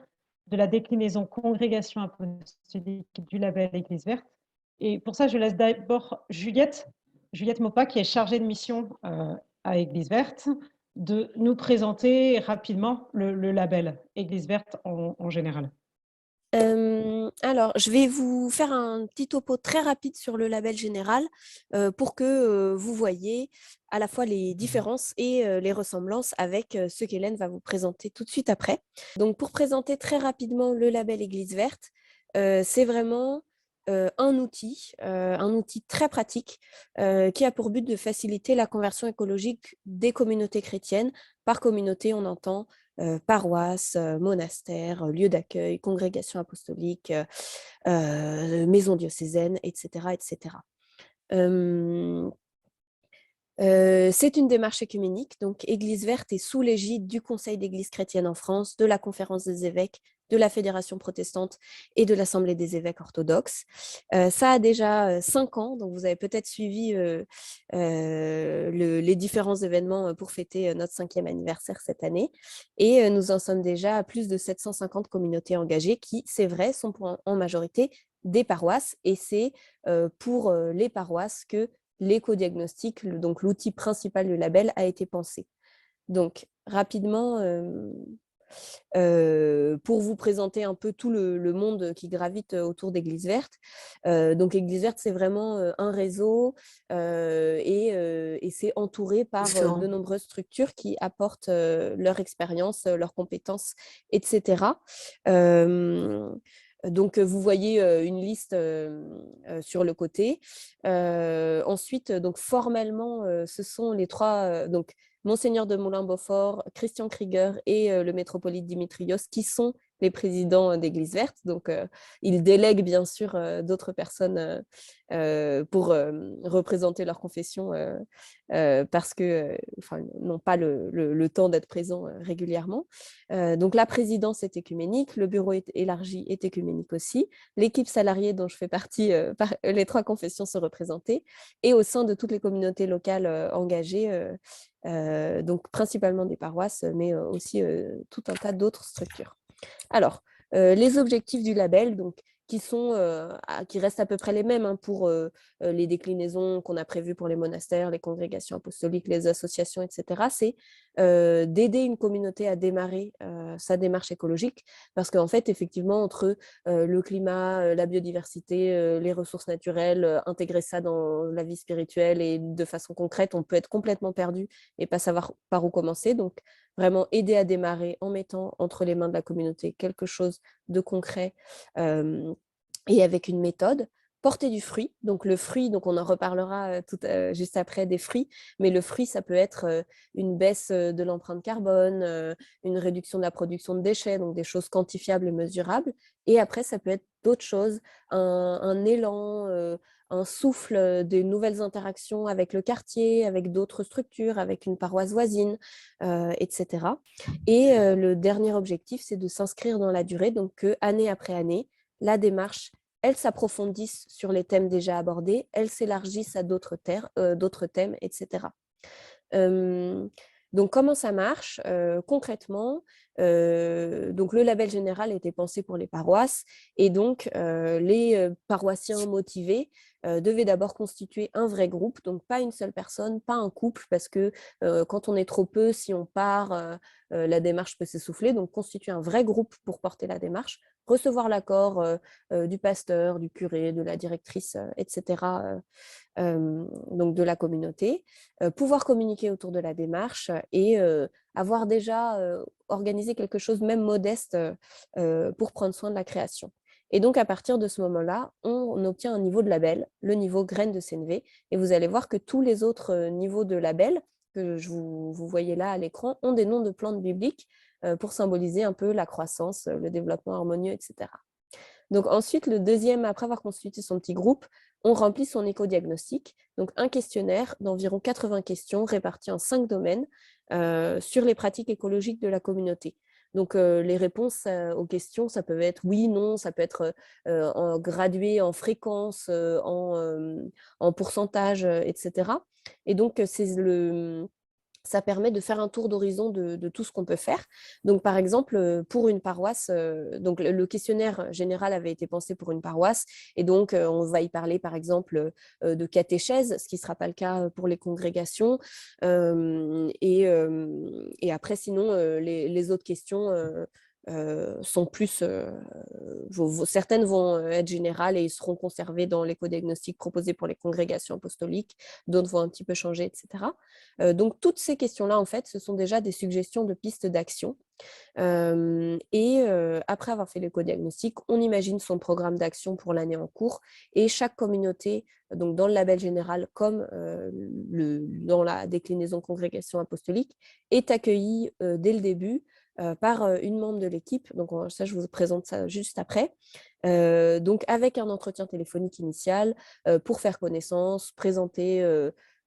[SPEAKER 1] de la déclinaison congrégation apostolique du label Église verte. Et pour ça, je laisse d'abord Juliette Maupas, qui est chargée de mission à Église verte, de nous présenter rapidement le label Église verte en général.
[SPEAKER 4] Alors, je vais vous faire un petit topo très rapide sur le label général pour que vous voyez à la fois les différences et les ressemblances avec ce qu'Hélène va vous présenter tout de suite après. Donc, pour présenter très rapidement le label Église verte, c'est vraiment un outil très pratique qui a pour but de faciliter la conversion écologique des communautés chrétiennes. Par communauté, on entend paroisse, monastère, lieu d'accueil, congrégation apostolique, maison diocésaine, etc. etc. C'est une démarche œcuménique, donc Église verte est sous l'égide du Conseil d'Église chrétienne en France, de la Conférence des évêques, de la Fédération protestante et de l'Assemblée des évêques orthodoxes. Ça a déjà 5 ans, donc vous avez peut-être suivi les différents événements pour fêter notre 5e anniversaire cette année. Et nous en sommes déjà à plus de 750 communautés engagées qui, c'est vrai, sont en majorité des paroisses. Et c'est pour les paroisses que l'éco-diagnostic, donc l'outil principal du label, a été pensé. Donc, rapidement, pour vous présenter un peu tout le monde qui gravite autour d'Église verte. Donc, Église verte, c'est vraiment un réseau et c'est entouré par de nombreuses structures qui apportent leur expérience, leurs compétences, etc. Donc, vous voyez une liste sur le côté. Ensuite, donc, formellement, ce sont les 3... donc, Monseigneur de Moulin-Beaufort, Christian Krieger et le métropolite Dimitrios, qui sont les présidents d'Église verte. Donc, ils délèguent bien sûr d'autres personnes pour représenter leur confession parce que n'ont pas le temps d'être présents régulièrement. Donc, la présidence est écuménique, le bureau élargi est écuménique aussi. L'équipe salariée dont je fais partie, les 3 confessions sont représentées. Et au sein de toutes les communautés locales engagées, donc principalement des paroisses, mais aussi tout un tas d'autres structures. Alors, les objectifs du label, donc, qui restent à peu près les mêmes pour les déclinaisons qu'on a prévues pour les monastères, les congrégations apostoliques, les associations, etc., c'est d'aider une communauté à démarrer sa démarche écologique, parce qu'en fait, effectivement, entre le climat, la biodiversité, les ressources naturelles, intégrer ça dans la vie spirituelle et de façon concrète, on peut être complètement perdu et pas savoir par où commencer. Donc, vraiment aider à démarrer en mettant entre les mains de la communauté quelque chose de concret et avec une méthode. Porter du fruit, donc le fruit, donc on en reparlera juste après des fruits, mais le fruit, ça peut être une baisse de l'empreinte carbone, une réduction de la production de déchets, donc des choses quantifiables et mesurables. Et après, ça peut être d'autres choses, un élan, un souffle, des nouvelles interactions avec le quartier, avec d'autres structures, avec une paroisse voisine, etc. Et le dernier objectif, c'est de s'inscrire dans la durée, donc que année après année, la démarche, elle s'approfondisse sur les thèmes déjà abordés, elle s'élargisse à d'autres thèmes, etc. Donc, comment ça marche concrètement? Donc, le label général était pensé pour les paroisses et donc les paroissiens motivés devaient d'abord constituer un vrai groupe, donc pas une seule personne, pas un couple, parce que quand on est trop peu, si on part, la démarche peut s'essouffler, donc constituer un vrai groupe pour porter la démarche, recevoir l'accord du pasteur, du curé, de la directrice, etc., donc de la communauté, pouvoir communiquer autour de la démarche et avoir déjà organisé quelque chose même modeste pour prendre soin de la création. Et donc, à partir de ce moment-là, on obtient un niveau de label, le niveau graine de CNV, et vous allez voir que tous les autres niveaux de label que vous voyez là à l'écran ont des noms de plantes bibliques pour symboliser un peu la croissance, le développement harmonieux, etc. Donc ensuite, le deuxième, après avoir constitué son petit groupe, on remplit son éco-diagnostic, donc un questionnaire d'environ 80 questions réparties en 5 domaines sur les pratiques écologiques de la communauté. Donc les réponses aux questions, ça peut être oui, non, ça peut être gradué en fréquence, en pourcentage, etc. Et donc ça permet de faire un tour d'horizon de tout ce qu'on peut faire. Donc, par exemple, pour une paroisse, donc le questionnaire général avait été pensé pour une paroisse, et donc on va y parler, par exemple, de catéchèse, ce qui ne sera pas le cas pour les congrégations. Et après, sinon, les autres questions sont plus... certaines vont être générales et seront conservées dans l'éco-diagnostic proposé pour les congrégations apostoliques, d'autres vont un petit peu changer, etc. Donc, toutes ces questions-là, en fait, ce sont déjà des suggestions de pistes d'action. Après avoir fait l'éco-diagnostic, on imagine son programme d'action pour l'année en cours et chaque communauté, donc dans le label général comme dans la déclinaison congrégation apostolique, est accueillie dès le début par une membre de l'équipe. Donc ça, je vous présente ça juste après. Donc avec un entretien téléphonique initial pour faire connaissance, présenter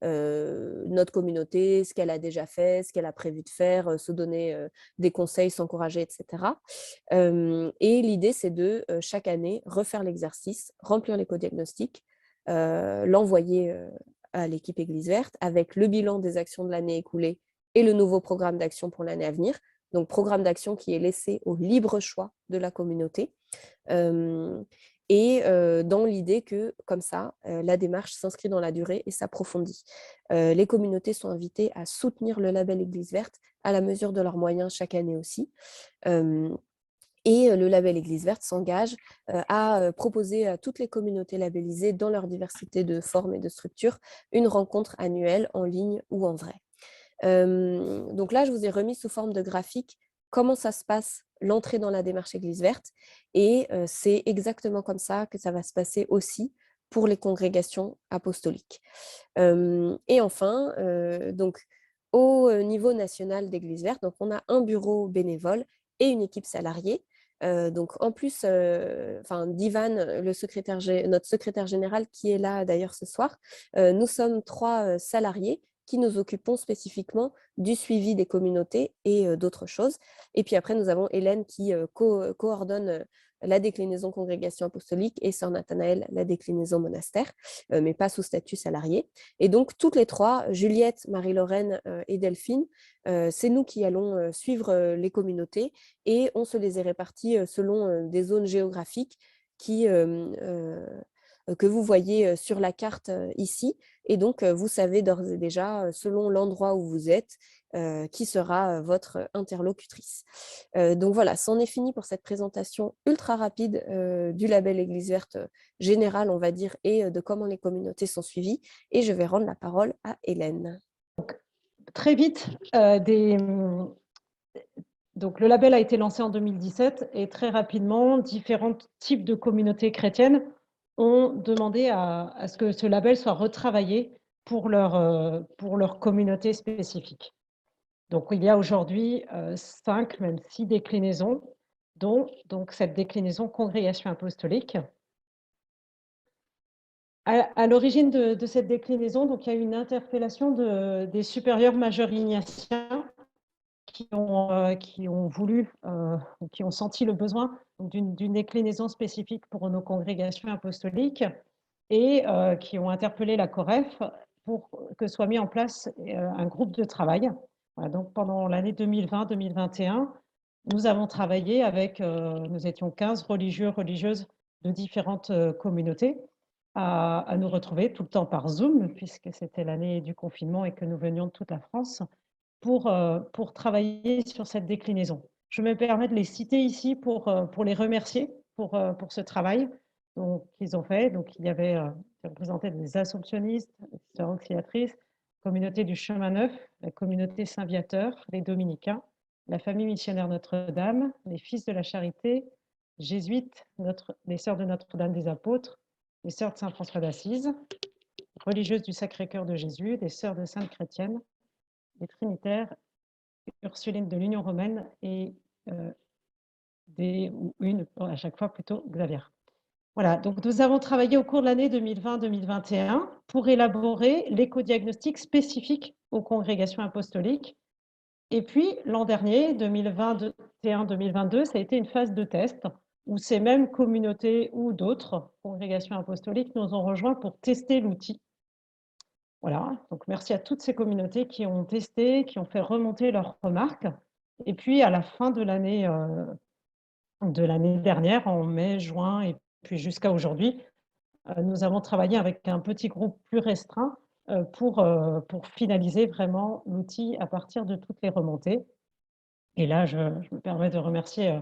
[SPEAKER 4] notre communauté, ce qu'elle a déjà fait, ce qu'elle a prévu de faire, se donner des conseils, s'encourager, etc. Et l'idée, c'est de chaque année refaire l'exercice, remplir l'éco-diagnostic, l'envoyer à l'équipe Église verte avec le bilan des actions de l'année écoulée et le nouveau programme d'action pour l'année à venir. Donc, programme d'action qui est laissé au libre choix de la communauté. Dans l'idée que, comme ça, la démarche s'inscrit dans la durée et s'approfondit. Les communautés sont invitées à soutenir le label Église verte à la mesure de leurs moyens chaque année aussi. Et le label Église verte s'engage à proposer à toutes les communautés labellisées, dans leur diversité de formes et de structures, une rencontre annuelle en ligne ou en vrai. Donc là, je vous ai remis sous forme de graphique comment ça se passe, l'entrée dans la démarche Église verte. Et c'est exactement comme ça que ça va se passer aussi pour les congrégations apostoliques. Et enfin, donc, au niveau national d'Église verte, donc on a un bureau bénévole et une équipe salariée. Donc, en plus, d'Ivan, notre secrétaire général qui est là d'ailleurs ce soir, nous sommes 3 salariés qui nous occupons spécifiquement du suivi des communautés et d'autres choses. Et puis après, nous avons Hélène qui coordonne la déclinaison congrégation apostolique et sœur Nathanaël la déclinaison monastère, mais pas sous statut salarié. Et donc, toutes les 3, Juliette, Marie-Lorraine et Delphine, c'est nous qui allons suivre les communautés et on se les est répartis selon des zones géographiques que vous voyez sur la carte ici. Et donc, vous savez d'ores et déjà, selon l'endroit où vous êtes, qui sera votre interlocutrice. Donc voilà, c'en est fini pour cette présentation ultra rapide du label Église verte générale, on va dire, et de comment les communautés sont suivies. Et je vais rendre la parole à Hélène.
[SPEAKER 1] Très vite, donc le label a été lancé en 2017 et très rapidement, différents types de communautés chrétiennes ont demandé à ce que ce label soit retravaillé pour leur communauté spécifique. Donc, il y a aujourd'hui 5, même 6 déclinaisons, dont donc, cette déclinaison congrégation apostolique. À l'origine de cette déclinaison, donc, il y a eu une interpellation des supérieurs majeurs ignatiens qui ont voulu, qui ont senti le besoin d'une déclinaison spécifique pour nos congrégations apostoliques et qui ont interpellé la COREF pour que soit mis en place un groupe de travail. Voilà, donc pendant l'année 2020-2021, nous avons travaillé avec, nous étions 15 religieux, religieuses de différentes communautés à nous retrouver tout le temps par Zoom, puisque c'était l'année du confinement et que nous venions de toute la France, pour travailler sur cette déclinaison. Je me permets de les citer ici pour les remercier pour ce travail qu'ils ont fait. Donc, il y avait représenté des assomptionnistes, des sœurs auxiliatrices, communauté du Chemin Neuf, la communauté Saint-Viateur, les Dominicains, la famille missionnaire Notre-Dame, les Fils de la Charité, Jésuites, les Sœurs de Notre-Dame des Apôtres, les Sœurs de Saint-François d'Assise, religieuses du Sacré-Cœur de Jésus, des Sœurs de Sainte-Chrétienne, les Trinitaires, Ursulines de l'Union romaine et à chaque fois plutôt Xavier. Voilà, donc nous avons travaillé au cours de l'année 2020-2021 pour élaborer l'éco-diagnostic spécifique aux congrégations apostoliques. Et puis, l'an dernier, 2021-2022, ça a été une phase de test où ces mêmes communautés ou d'autres congrégations apostoliques nous ont rejoints pour tester l'outil. Voilà, donc merci à toutes ces communautés qui ont testé, qui ont fait remonter leurs remarques. Et puis, à la fin de l'année dernière, en mai, juin, et puis jusqu'à aujourd'hui, nous avons travaillé avec un petit groupe plus restreint pour finaliser vraiment l'outil à partir de toutes les remontées. Et là, je me permets de remercier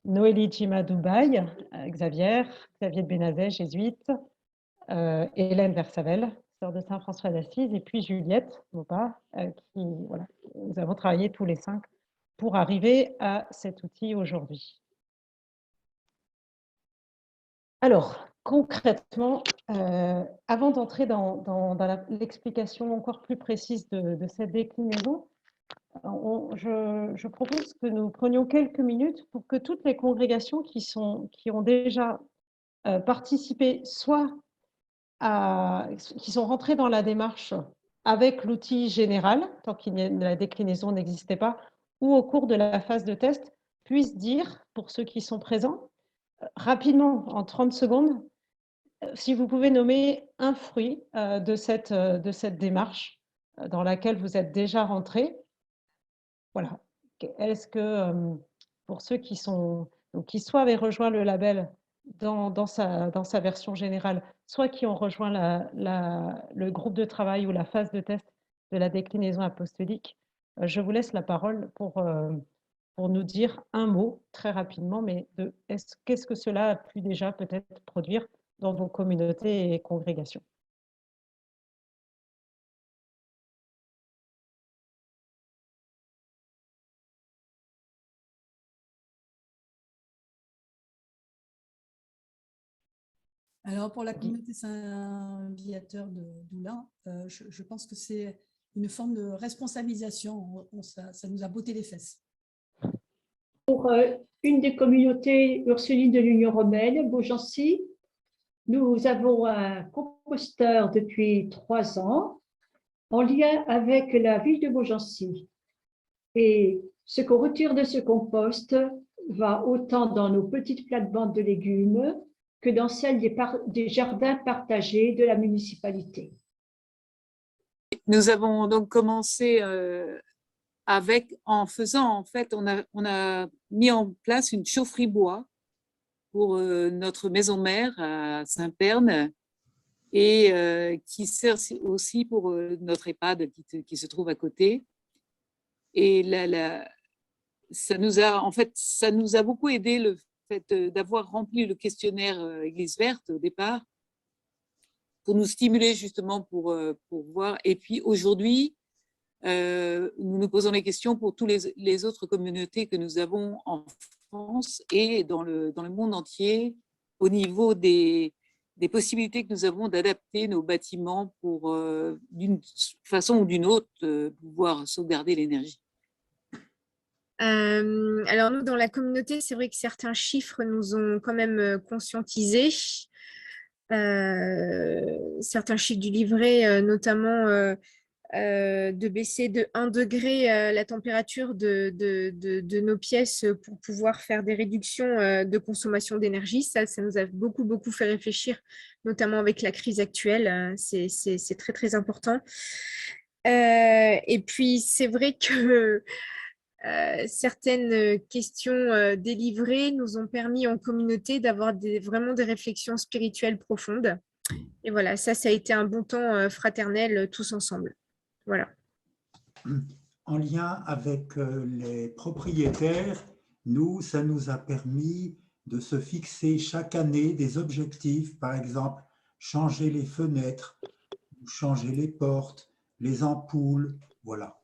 [SPEAKER 1] Noélie Jima Dubaï, Xavier de Benazet, jésuite, Hélène Versavel, sœur de Saint-François d'Assise, et puis Juliette Maupas, voilà, nous avons travaillé tous les 5 pour arriver à cet outil aujourd'hui. Alors, concrètement, avant d'entrer dans l'explication encore plus précise de cette déclinaison, je propose que nous prenions quelques minutes pour que toutes les congrégations qui ont déjà participé, soit qui sont rentrées dans la démarche avec l'outil général, tant que la déclinaison n'existait pas, ou au cours de la phase de test, puissent dire, pour ceux qui sont présents, rapidement, en 30 secondes, si vous pouvez nommer un fruit de cette démarche dans laquelle vous êtes déjà rentré. Voilà. Est-ce que pour ceux qui soit avaient rejoint le label dans sa version générale, soit qui ont rejoint le groupe de travail ou la phase de test de la déclinaison apostolique, je vous laisse la parole pour nous dire un mot très rapidement, mais qu'est-ce que cela a pu déjà peut-être produire dans vos communautés et congrégations.
[SPEAKER 5] Alors, pour la communauté Saint-Viateur d'Oulin, je pense que c'est une forme de responsabilisation. Ça nous a botté les fesses.
[SPEAKER 6] pour une des communautés ursulines de l'Union romaine, Beaugency. Nous avons un composteur depuis 3 ans en lien avec la ville de Beaugency. Et ce qu'on retire de ce compost va autant dans nos petites plates-bandes de légumes que dans celles des jardins partagés de la municipalité.
[SPEAKER 7] Nous avons donc commencé en faisant, en fait, on a mis en place une chaufferie bois pour notre maison mère à Saint-Pern et qui sert aussi pour notre EHPAD qui se trouve à côté. Et ça nous a beaucoup aidé le fait d'avoir rempli le questionnaire Église verte au départ pour nous stimuler justement pour voir. Et puis aujourd'hui, nous nous posons les questions pour toutes les autres communautés que nous avons en France et dans le monde entier au niveau des possibilités que nous avons d'adapter nos bâtiments pour, d'une façon ou d'une autre, pouvoir sauvegarder l'énergie.
[SPEAKER 8] Alors nous, dans la communauté, c'est vrai que certains chiffres nous ont quand même conscientisés. Certains chiffres du livret, notamment de baisser de 1 degré la température de nos pièces pour pouvoir faire des réductions de consommation d'énergie. Ça nous a beaucoup fait réfléchir, notamment avec la crise actuelle. C'est très, très important. Et puis, c'est vrai que certaines questions délivrées nous ont permis en communauté d'avoir vraiment des réflexions spirituelles profondes. Et voilà, ça a été un bon temps fraternel tous ensemble. Voilà.
[SPEAKER 9] En lien avec les propriétaires, ça nous a permis de se fixer chaque année des objectifs, par exemple, changer les fenêtres, changer les portes, les ampoules, voilà.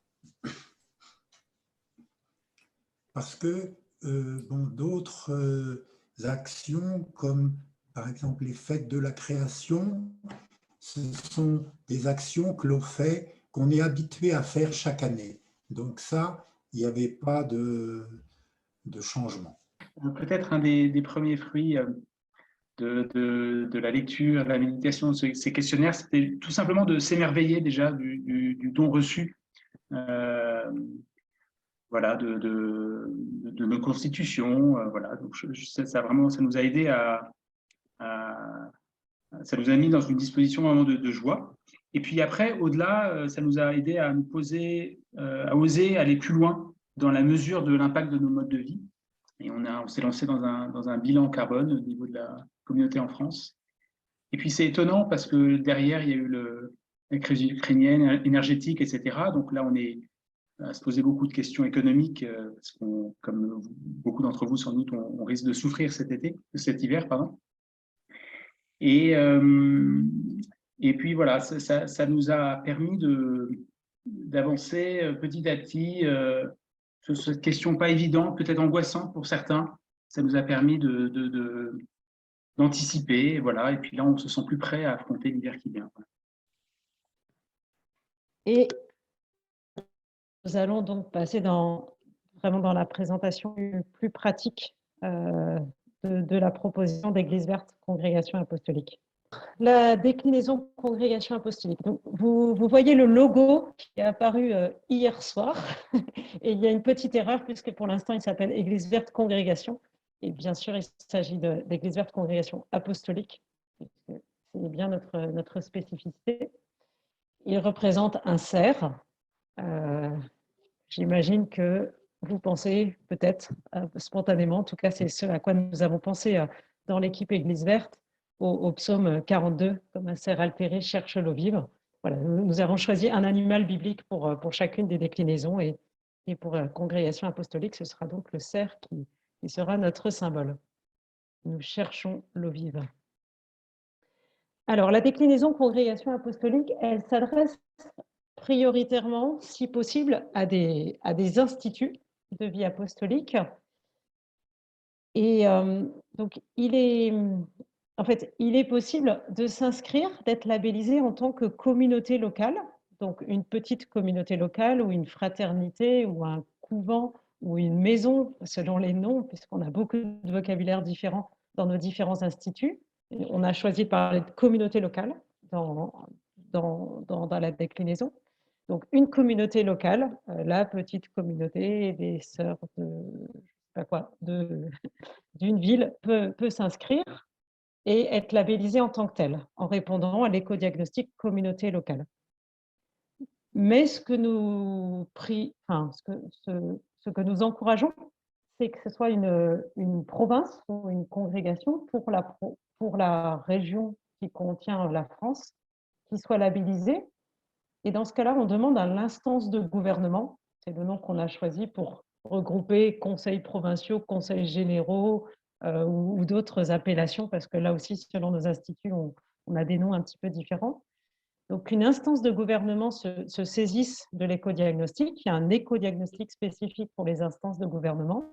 [SPEAKER 9] Parce que d'autres actions, comme par exemple les fêtes de la création, ce sont des actions que l'on fait, qu'on est habitué à faire chaque année. Donc ça, il n'y avait pas de changement.
[SPEAKER 10] Peut-être un des premiers fruits de la lecture, de la méditation, de ces questionnaires, c'était tout simplement de s'émerveiller déjà du don reçu. Voilà, de nos constitutions, voilà. Donc ça nous a aidé ça nous a mis dans une disposition vraiment de joie. Et puis après, au-delà, ça nous a aidé à nous poser, à oser aller plus loin dans la mesure de l'impact de nos modes de vie. Et on s'est lancé dans un bilan carbone au niveau de la communauté en France. Et puis c'est étonnant parce que derrière, il y a eu la crise ukrainienne, énergétique, etc. Donc là, on est à se poser beaucoup de questions économiques, parce qu'on, comme beaucoup d'entre vous sans doute, on risque de souffrir cet hiver, pardon. Et puis voilà, ça nous a permis d'avancer petit à petit sur cette question pas évidente, peut-être angoissante pour certains. Ça nous a permis d'anticiper, voilà. Et puis là, on se sent plus prêt à affronter l'hiver qui vient.
[SPEAKER 1] Et nous allons donc passer vraiment dans la présentation plus pratique de la proposition d'Église verte congrégation apostolique. La déclinaison congrégation apostolique. Donc, vous voyez le logo qui est apparu hier soir et il y a une petite erreur puisque pour l'instant il s'appelle Église verte congrégation et bien sûr il s'agit d'Église verte congrégation apostolique. C'est bien notre spécificité. Il représente un cerf. J'imagine que vous pensez peut-être spontanément, en tout cas c'est ce à quoi nous avons pensé dans l'équipe Église verte, au psaume 42, comme un cerf altéré cherche l'eau vive. Voilà, nous avons choisi un animal biblique pour chacune des déclinaisons et pour la congrégation apostolique, ce sera donc le cerf qui sera notre symbole. Nous cherchons l'eau vive. Alors, la déclinaison congrégation apostolique, elle s'adresse prioritairement, si possible, à des instituts de vie apostolique. Et donc, il est possible de s'inscrire, d'être labellisé en tant que communauté locale, donc une petite communauté locale ou une fraternité ou un couvent ou une maison, selon les noms, puisqu'on a beaucoup de vocabulaire différents dans nos différents instituts. On a choisi de parler de communauté locale dans la déclinaison. Donc, une communauté locale, la petite communauté des sœurs d'une ville peut s'inscrire et être labellisée en tant que telle, en répondant à l'éco-diagnostic communauté locale. Mais ce que nous encourageons, c'est que ce soit une province ou une congrégation pour la région qui contient la France, qui soit labellisée. Et dans ce cas-là, on demande à l'instance de gouvernement, c'est le nom qu'on a choisi pour regrouper conseils provinciaux, conseils généraux ou d'autres appellations, parce que là aussi, selon nos instituts, on a des noms un petit peu différents. Donc, une instance de gouvernement se saisisse de l'éco-diagnostic. Il y a un éco-diagnostic spécifique pour les instances de gouvernement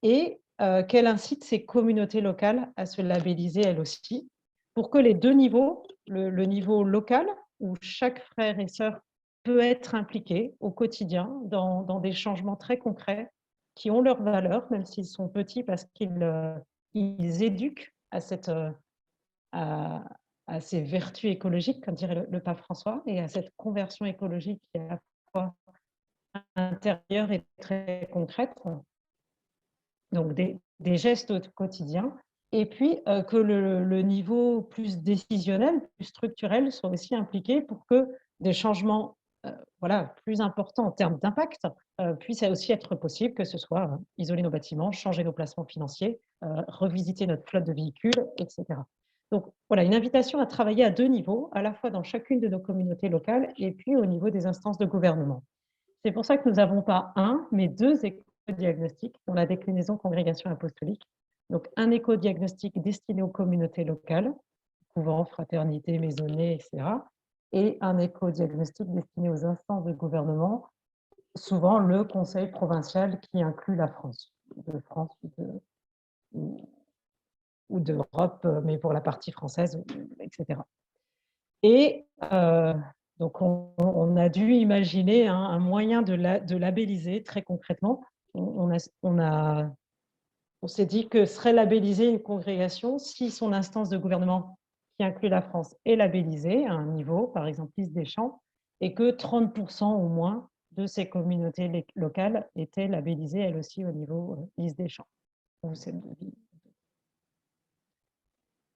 [SPEAKER 1] et qu'elle incite ces communautés locales à se labelliser elles aussi, pour que les deux niveaux, le niveau local, où chaque frère et sœur peut être impliqué au quotidien dans des changements très concrets qui ont leur valeur, même s'ils sont petits, parce qu'ils éduquent à ces vertus écologiques, comme dirait le pape François, et à cette conversion écologique qui est à la fois intérieure et très concrète. Donc, des gestes au quotidien. Et puis, que le niveau plus décisionnel, plus structurel soit aussi impliqué pour que des changements plus importants en termes d'impact puissent aussi être possibles, que ce soit isoler nos bâtiments, changer nos placements financiers, revisiter notre flotte de véhicules, etc. Donc, voilà, une invitation à travailler à deux niveaux, à la fois dans chacune de nos communautés locales et puis au niveau des instances de gouvernement. C'est pour ça que nous n'avons pas un, mais deux éco-diagnostics dans la déclinaison congrégation apostolique. Donc, un éco-diagnostic destiné aux communautés locales, couvent, fraternité, maisonnée, etc. Et un éco-diagnostic destiné aux instances de gouvernement, souvent le conseil provincial qui inclut la France, de France ou d'Europe, mais pour la partie française, etc. Et donc, on a dû imaginer un moyen de labelliser très concrètement. On s'est dit que serait labellisée une congrégation si son instance de gouvernement, qui inclut la France, est labellisée à un niveau, par exemple liste des champs, et que 30% au moins de ces communautés locales étaient labellisées elles aussi au niveau liste des champs.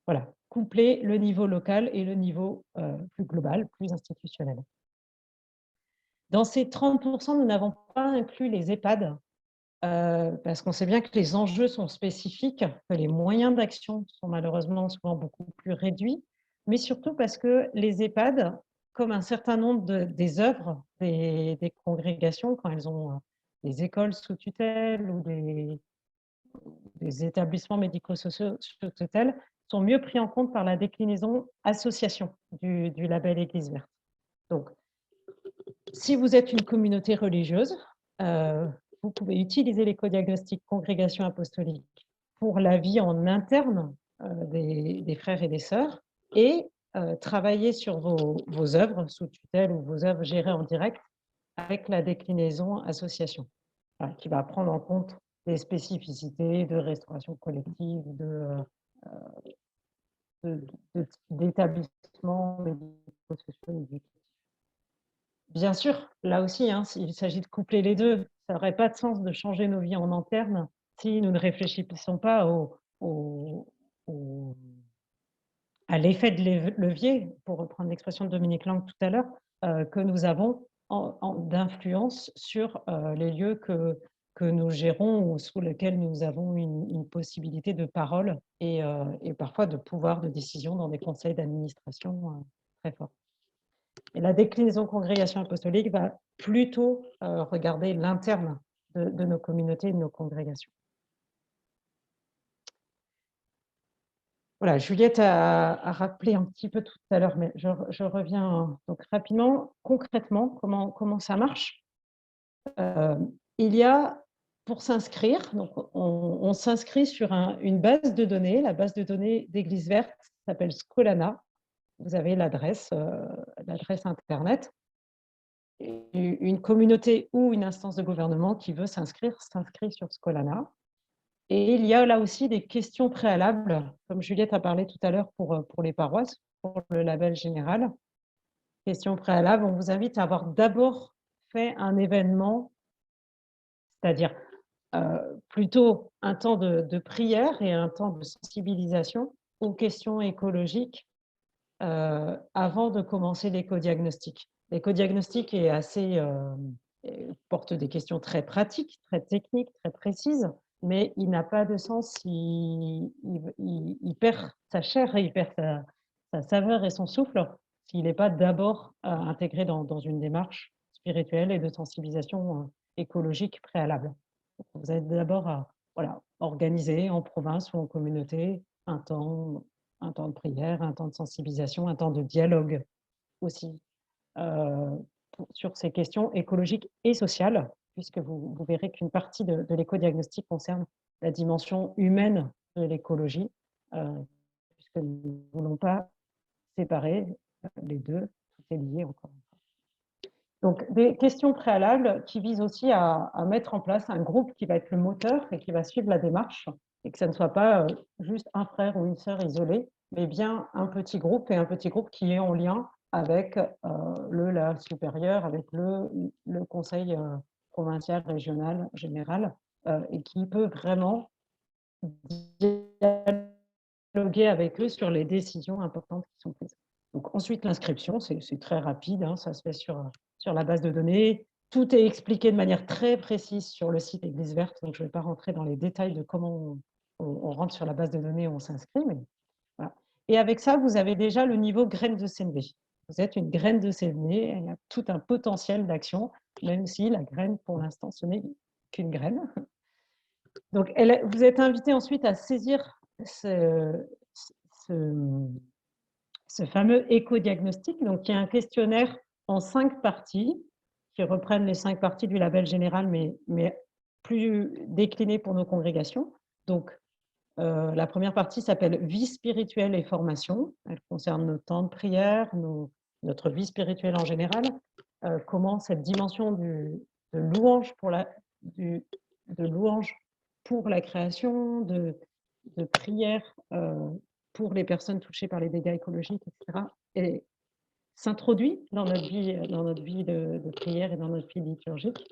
[SPEAKER 1] Voilà, coupler le niveau local et le niveau plus global, plus institutionnel. Dans ces 30%, nous n'avons pas inclus les EHPAD, parce qu'on sait bien que les enjeux sont spécifiques, que les moyens d'action sont malheureusement souvent beaucoup plus réduits, mais surtout parce que les EHPAD, comme un certain nombre des œuvres des congrégations, quand elles ont des écoles sous tutelle ou des établissements médico-sociaux sous tutelle, sont mieux pris en compte par la déclinaison association du label Église verte. Donc, si vous êtes une communauté religieuse, vous pouvez utiliser l'éco-diagnostic congrégation apostolique pour la vie en interne des frères et des sœurs et travailler sur vos œuvres sous tutelle ou vos œuvres gérées en direct avec la déclinaison association, qui va prendre en compte les spécificités de restauration collective, d'établissements médico-sociaux éducatifs. Bien sûr, là aussi, il s'agit de coupler les deux. Ça n'aurait pas de sens de changer nos vies en interne si nous ne réfléchissons pas à l'effet de levier, pour reprendre l'expression de Dominique Lang tout à l'heure, que nous avons d'influence sur les lieux que nous gérons ou sous lesquels nous avons une possibilité de parole et parfois de pouvoir de décision dans des conseils d'administration très forts. Et la déclinaison congrégation apostolique va plutôt regarder l'interne de nos communautés et de nos congrégations. Voilà, Juliette a rappelé un petit peu tout à l'heure, mais je reviens donc rapidement. Concrètement, comment ça marche? Il y a, pour s'inscrire, donc on s'inscrit sur une base de données. La base de données d'Église verte s'appelle Scholana. Vous avez l'adresse Internet. une communauté ou une instance de gouvernement qui veut s'inscrit sur Scholana. Et il y a là aussi des questions préalables, comme Juliette a parlé tout à l'heure pour les paroisses, pour le label général. Questions préalables, on vous invite à avoir d'abord fait un événement, c'est-à-dire plutôt un temps de prière et un temps de sensibilisation aux questions écologiques avant de commencer l'éco-diagnostic. L'éco-diagnostic est assez, porte des questions très pratiques, très techniques, très précises, mais il n'a pas de sens, il perd sa chair, il perd sa saveur et son souffle s'il n'est pas d'abord intégré dans une démarche spirituelle et de sensibilisation écologique préalable. Vous êtes d'abord à organiser en province ou en communauté un temps de prière, un temps de sensibilisation, un temps de dialogue aussi sur ces questions écologiques et sociales, puisque vous verrez qu'une partie de l'éco-diagnostic concerne la dimension humaine de l'écologie, puisque nous ne voulons pas séparer les deux, tout est lié encore une fois. Donc, des questions préalables qui visent aussi à mettre en place un groupe qui va être le moteur et qui va suivre la démarche, et que ça ne soit pas juste un frère ou une sœur isolée, mais bien un petit groupe, et un petit groupe qui est en lien avec la supérieure, avec le conseil provincial, régional, général, et qui peut vraiment dialoguer avec eux sur les décisions importantes qui sont prises. Donc ensuite, l'inscription, c'est très rapide, hein, ça se fait sur la base de données. Tout est expliqué de manière très précise sur le site Église Verte, donc je ne vais pas rentrer dans les détails de comment on rentre sur la base de données, on s'inscrit. Mais voilà. Et avec ça, vous avez déjà le niveau graine de CNV. Vous êtes une graine de CNV, il y a tout un potentiel d'action, même si la graine, pour l'instant, ce n'est qu'une graine. Donc, vous êtes invité ensuite à saisir ce fameux éco-diagnostic, donc qui est un questionnaire en 5 parties, qui reprennent les 5 parties du label général, mais plus déclinées pour nos congrégations. Donc, la première partie s'appelle « Vie spirituelle et formation ». Elle concerne nos temps de prière, notre vie spirituelle en général, comment cette dimension de louange pour la création, de prière pour les personnes touchées par les dégâts écologiques, etc., et s'introduit dans notre vie de prière et dans notre vie liturgique,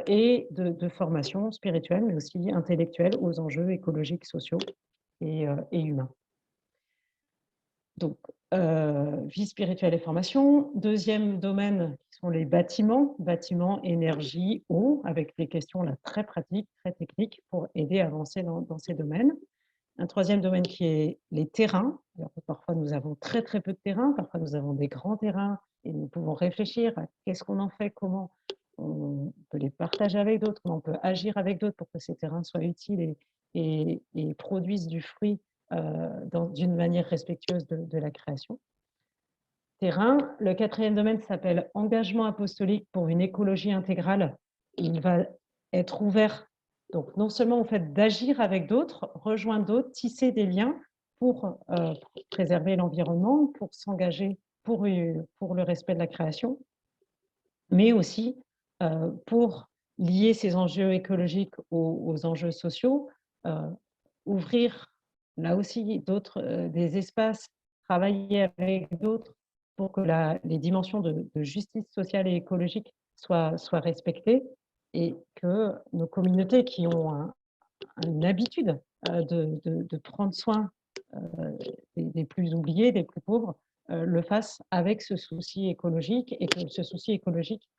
[SPEAKER 1] et de formation spirituelle, mais aussi intellectuelle aux enjeux écologiques, sociaux et humains. Donc, vie spirituelle et formation. Deuxième domaine, qui sont les bâtiments, énergie, eau, avec des questions là, très pratiques, très techniques, pour aider à avancer dans ces domaines. Un troisième domaine qui est les terrains. Alors, parfois, nous avons très, très peu de terrains, parfois, nous avons des grands terrains, et nous pouvons réfléchir à qu'est-ce qu'on en fait, comment on peut les partager avec d'autres, comment on peut agir avec d'autres pour que ces terrains soient utiles et produisent du fruit d'une manière respectueuse de la création. Terrain. Le quatrième domaine s'appelle engagement apostolique pour une écologie intégrale. Il va être ouvert donc non seulement au fait d'agir avec d'autres, rejoindre d'autres, tisser des liens pour préserver l'environnement, pour s'engager pour le respect de la création, mais aussi pour lier ces enjeux écologiques aux enjeux sociaux, ouvrir là aussi des espaces, travailler avec d'autres pour que les dimensions de justice sociale et écologique soient respectées, et que nos communautés qui ont une habitude de prendre soin des plus oubliés, des plus pauvres, le fassent avec ce souci écologique, et que ce souci écologique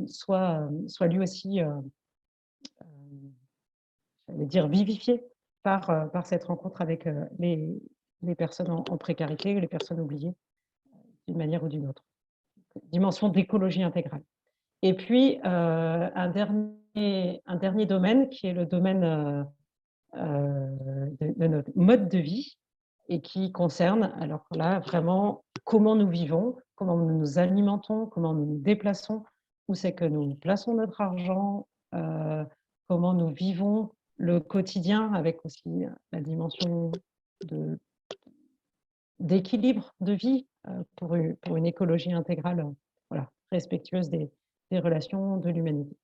[SPEAKER 1] soit lui aussi, j'allais dire, vivifié par cette rencontre avec les personnes en précarité, les personnes oubliées, d'une manière ou d'une autre. Dimension d'écologie intégrale. Et puis, un dernier domaine qui est le domaine de notre mode de vie, et qui concerne, alors là, vraiment, comment nous vivons, comment nous nous alimentons, comment nous nous déplaçons, où c'est que nous plaçons notre argent, comment nous vivons le quotidien, avec aussi la dimension d'équilibre de vie pour une écologie intégrale, voilà, respectueuse des relations de l'humanité.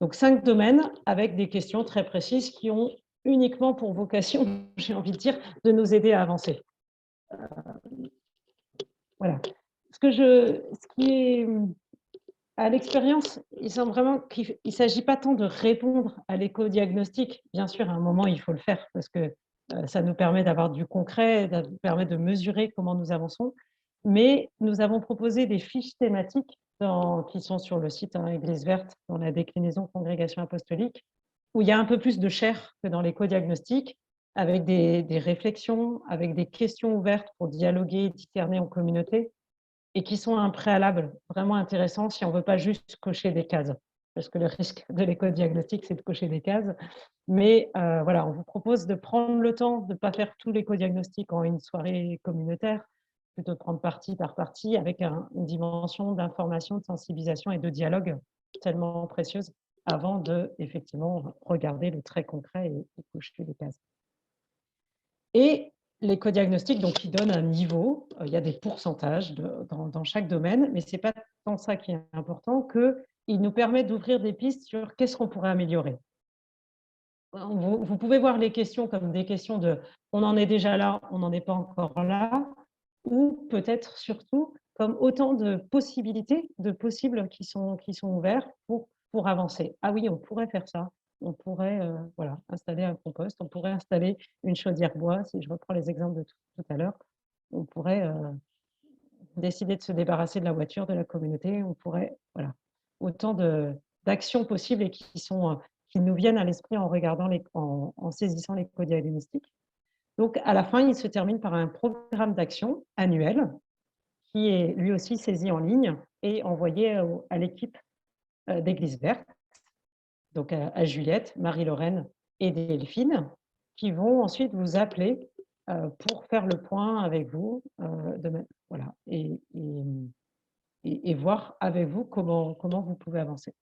[SPEAKER 1] Donc 5 domaines avec des questions très précises qui ont uniquement pour vocation, j'ai envie de dire, de nous aider à avancer. Voilà. Ce qui est à l'expérience, il semble vraiment qu'il ne s'agit pas tant de répondre à l'éco-diagnostic. Bien sûr, à un moment, il faut le faire parce que ça nous permet d'avoir du concret, ça nous permet de mesurer comment nous avançons. Mais nous avons proposé des fiches thématiques qui sont sur le site Église Verte, dans la déclinaison congrégation apostolique, où il y a un peu plus de chair que dans l'éco-diagnostic, avec des réflexions, avec des questions ouvertes pour dialoguer, discerner en communauté, et qui sont un préalable vraiment intéressant si on ne veut pas juste cocher des cases. Parce que le risque de l'éco-diagnostic, c'est de cocher des cases. Mais voilà, on vous propose de prendre le temps de ne pas faire tout l'éco-diagnostic en une soirée communautaire, plutôt de prendre partie par partie avec une dimension d'information, de sensibilisation et de dialogue tellement précieuse avant de, effectivement, regarder le très concret et cocher les cases. Et l'éco-diagnostic, donc, il donne un niveau, il y a des pourcentages dans chaque domaine, mais ce n'est pas tant ça qui est important qu'il nous permet d'ouvrir des pistes sur qu'est-ce qu'on pourrait améliorer. Vous pouvez voir les questions comme des questions de « on en est déjà là, on n'en est pas encore là », ou peut-être surtout comme autant de possibilités, de possibles qui sont ouverts pour avancer. Ah oui, on pourrait faire ça. On pourrait voilà, installer un compost, on pourrait installer une chaudière bois, si je reprends les exemples de tout à l'heure. On pourrait décider de se débarrasser de la voiture, de la communauté. On pourrait, voilà, autant d'actions possibles et qui nous viennent à l'esprit en regardant, en saisissant l'éco-diagnostic. Donc, à la fin, il se termine par un programme d'action annuel qui est lui aussi saisi en ligne et envoyé à l'équipe d'Église Verte, donc à Juliette, Marie-Lorraine et Delphine, qui vont ensuite vous appeler pour faire le point avec vous voilà, et voir avec vous comment vous pouvez avancer.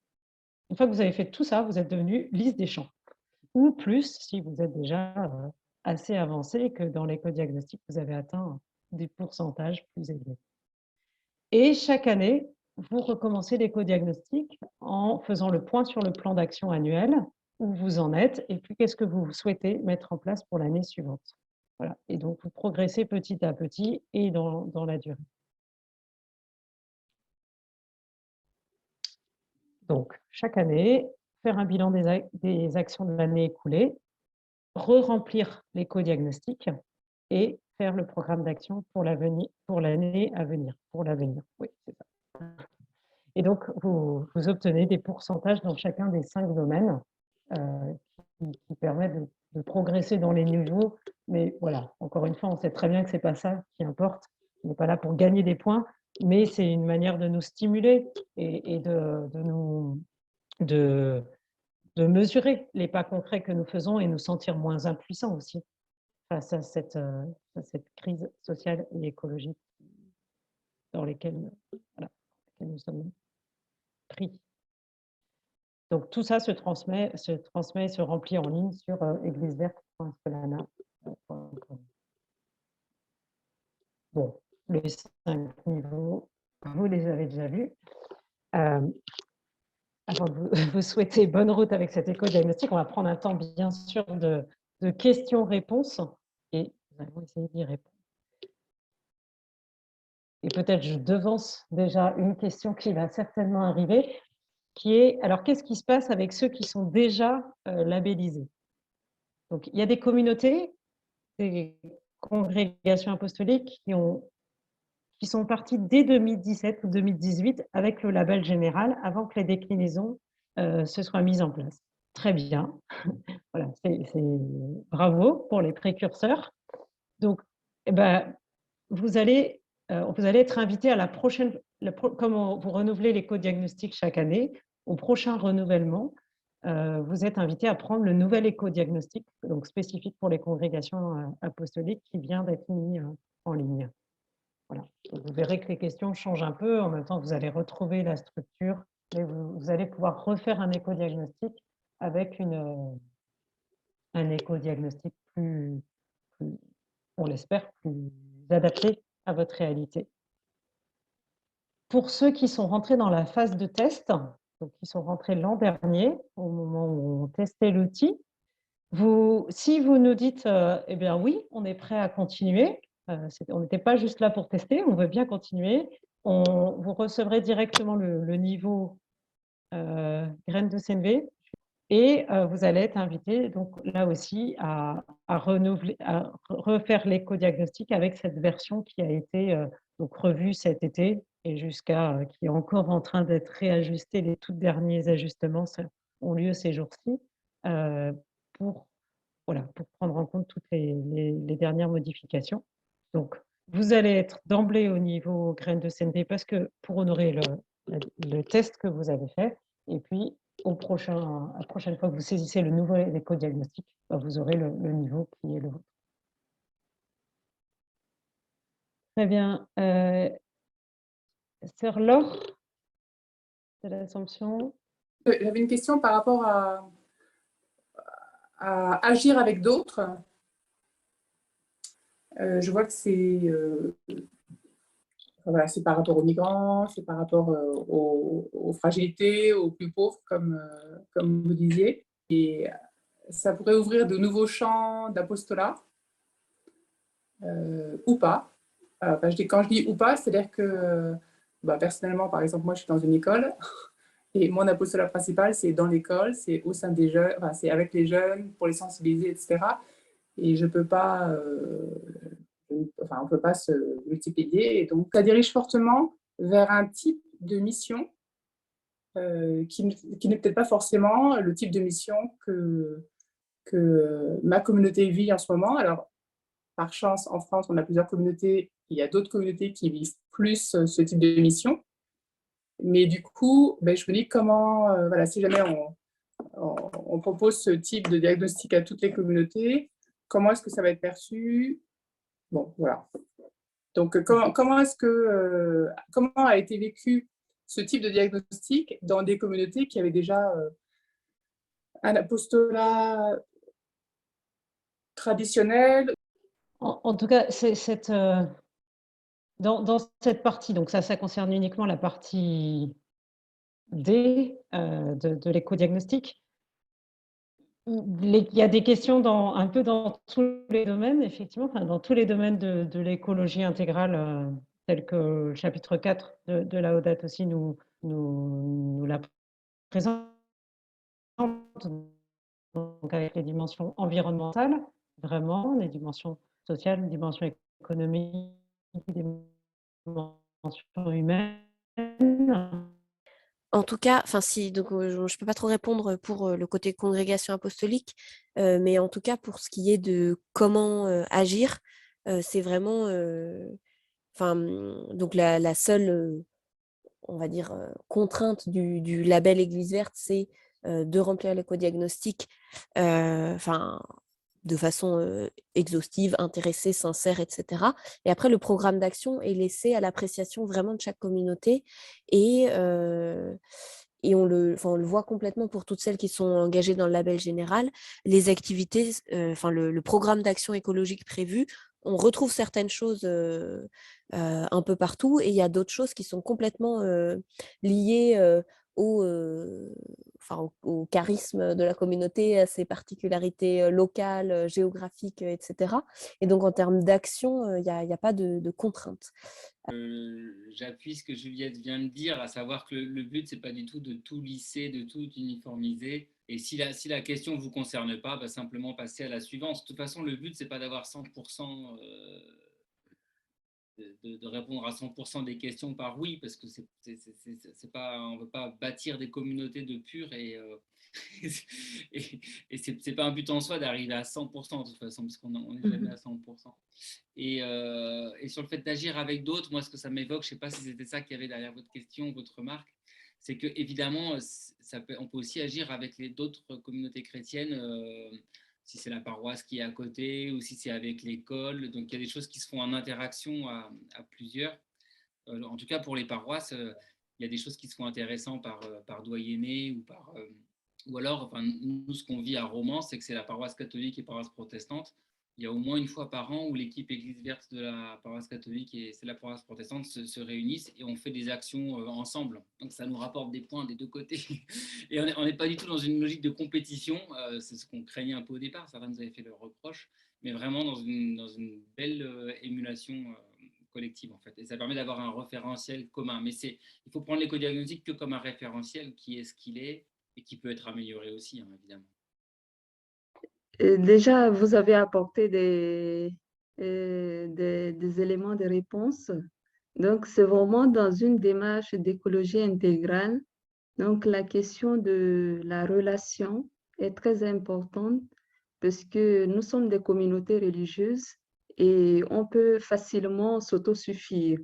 [SPEAKER 1] Une fois que vous avez fait tout ça, vous êtes devenu liste des champs. Ou plus, si vous êtes déjà assez avancé que dans l'éco-diagnostic, vous avez atteint des pourcentages plus élevés. Et chaque année, vous recommencez l'éco-diagnostic en faisant le point sur le plan d'action annuel, où vous en êtes, et puis qu'est-ce que vous souhaitez mettre en place pour l'année suivante. Voilà. Et donc, vous progressez petit à petit et dans la durée. Donc, chaque année, faire un bilan des actions de l'année écoulée, re-remplir l'éco-diagnostic et faire le programme d'action pour l'année à venir. Pour l'avenir, oui, c'est ça. Et donc, vous obtenez des pourcentages dans chacun des 5 domaines qui permettent de progresser dans les niveaux. Mais voilà, encore une fois, on sait très bien que ce n'est pas ça qui importe. On n'est pas là pour gagner des points, mais c'est une manière de nous stimuler et de mesurer les pas concrets que nous faisons et nous sentir moins impuissants aussi face à cette crise sociale et écologique dans laquelle nous sommes pris. Donc tout ça se transmet, se remplit en ligne sur égliseverte.solana.com. Bon, les 5 niveaux, vous les avez déjà vus. Avant de vous souhaiter bonne route avec cet éco-diagnostic, on va prendre un temps, bien sûr, de questions-réponses et nous allons essayer d'y répondre. Et peut-être je devance déjà une question qui va certainement arriver, qui est, alors qu'est-ce qui se passe avec ceux qui sont déjà labellisés? Donc, il y a des communautés, des congrégations apostoliques qui sont parties dès 2017 ou 2018 avec le label général, avant que les déclinaisons se soient mises en place. Très bien, voilà, c'est bravo pour les précurseurs. Donc, vous allez être invité à la prochaine, comme vous renouvelez l'éco-diagnostic chaque année, au prochain renouvellement, vous êtes invité à prendre le nouvel éco-diagnostic, donc spécifique pour les congrégations apostoliques, qui vient d'être mis en ligne. Voilà. Donc, vous verrez que les questions changent un peu. En même temps, vous allez retrouver la structure, mais vous allez pouvoir refaire un éco-diagnostic avec un éco-diagnostic plus, on l'espère, plus adapté à votre réalité. pour ceux qui sont rentrés dans la phase de test, donc qui sont rentrés l'an dernier, au moment où on testait l'outil, si vous nous dites eh bien oui, on est prêt à continuer, on n'était pas juste là pour tester, on veut bien continuer, vous recevrez directement le niveau graines de CNV et vous allez être invité donc là aussi à renouveler, à refaire l'éco-diagnostic avec cette version qui a été donc revue cet été et jusqu'à qui est encore en train d'être réajustée. Les tout derniers ajustements ont lieu ces jours-ci pour prendre en compte toutes les dernières modifications. Donc, vous allez être d'emblée au niveau graines de CNV parce que pour honorer le test que vous avez fait, et puis la prochaine fois que vous saisissez le nouveau éco-diagnostic, vous aurez le niveau qui est le vôtre. Très bien. Sœur Laure de l'Assomption.
[SPEAKER 11] J'avais une question par rapport à agir avec d'autres. Je vois que c'est voilà, par rapport aux migrants, c'est par rapport aux fragilités, aux plus pauvres, comme vous disiez. Et ça pourrait ouvrir de nouveaux champs d'apostolat ou pas. Quand je dis ou pas, c'est-à-dire que personnellement, par exemple, moi je suis dans une école et mon apostolat principal, c'est dans l'école, c'est au sein des jeunes, enfin, c'est avec les jeunes pour les sensibiliser, etc. Et je peux pas, on ne peut pas se multiplier. Et donc, ça dirige fortement vers un type de mission qui n'est peut-être pas forcément le type de mission que ma communauté vit en ce moment. Alors, par chance, en France, on a plusieurs communautés. Il y a d'autres communautés qui vivent plus ce type de mission. Mais du coup, je me dis comment, si jamais on propose ce type de diagnostic à toutes les communautés, comment est-ce que ça va être perçu? Bon, voilà. Donc, comment a été vécu ce type de diagnostic dans des communautés qui avaient déjà un apostolat traditionnel?
[SPEAKER 1] En tout cas, dans cette partie, donc ça concerne uniquement la partie D de l'éco-diagnostic. Il y a des questions un peu dans tous les domaines, effectivement, dans tous les domaines de l'écologie intégrale, tel que le chapitre 4 de Laodate aussi nous la présente, donc avec les dimensions environnementales, vraiment, les dimensions sociales, les dimensions économiques, les dimensions humaines.
[SPEAKER 4] En tout cas, donc je ne peux pas trop répondre pour le côté congrégation apostolique, mais en tout cas pour ce qui est de comment agir, c'est vraiment, donc la seule, on va dire, contrainte du label Église verte, c'est de remplir l'éco-diagnostic, de façon exhaustive, intéressée, sincère, etc. Et après, le programme d'action est laissé à l'appréciation vraiment de chaque communauté et on le voit complètement pour toutes celles qui sont engagées dans le label général. Les activités, le programme d'action écologique prévu, on retrouve certaines choses un peu partout et il y a d'autres choses qui sont complètement liées au charisme de la communauté, à ses particularités locales, géographiques, etc. Et donc, en termes d'action, il n'y a pas de contraintes.
[SPEAKER 2] J'appuie ce que Juliette vient de dire, à savoir que le but, ce n'est pas du tout de tout lisser, de tout uniformiser. Et si la question ne vous concerne pas, simplement passer à la suivante. De toute façon, le but, ce n'est pas d'avoir 100%, de répondre à 100% des questions par oui, parce que c'est pas, on ne veut pas bâtir des communautés de purs et c'est pas un but en soi d'arriver à 100% de toute façon, parce qu'on n'est jamais à 100%. Et sur le fait d'agir avec d'autres, moi, ce que ça m'évoque, je ne sais pas si c'était ça qu'il y avait derrière votre question, votre remarque, c'est que évidemment, on peut aussi agir avec d'autres communautés chrétiennes, si c'est la paroisse qui est à côté ou si c'est avec l'école. Donc, il y a des choses qui se font en interaction à plusieurs. En tout cas, pour les paroisses, il y a des choses qui se font intéressantes par doyenné ou alors, nous, ce qu'on vit à Romans, c'est que c'est la paroisse catholique et paroisse protestante. il y a au moins une fois par an où l'équipe Église verte de la paroisse catholique et c'est la paroisse protestante se réunissent et on fait des actions ensemble. Donc ça nous rapporte des points des deux côtés. Et on n'est pas du tout dans une logique de compétition. C'est ce qu'on craignait un peu au départ. Certains nous avaient fait le reproche, mais vraiment dans une belle émulation collective en fait. Et ça permet d'avoir un référentiel commun. Mais il faut prendre l'éco-diagnostic que comme un référentiel qui est ce qu'il est et qui peut être amélioré aussi, hein, évidemment.
[SPEAKER 12] Et déjà, vous avez apporté des éléments de réponse. Donc, c'est vraiment dans une démarche d'écologie intégrale. Donc, la question de la relation est très importante parce que nous sommes des communautés religieuses et on peut facilement s'autosuffire.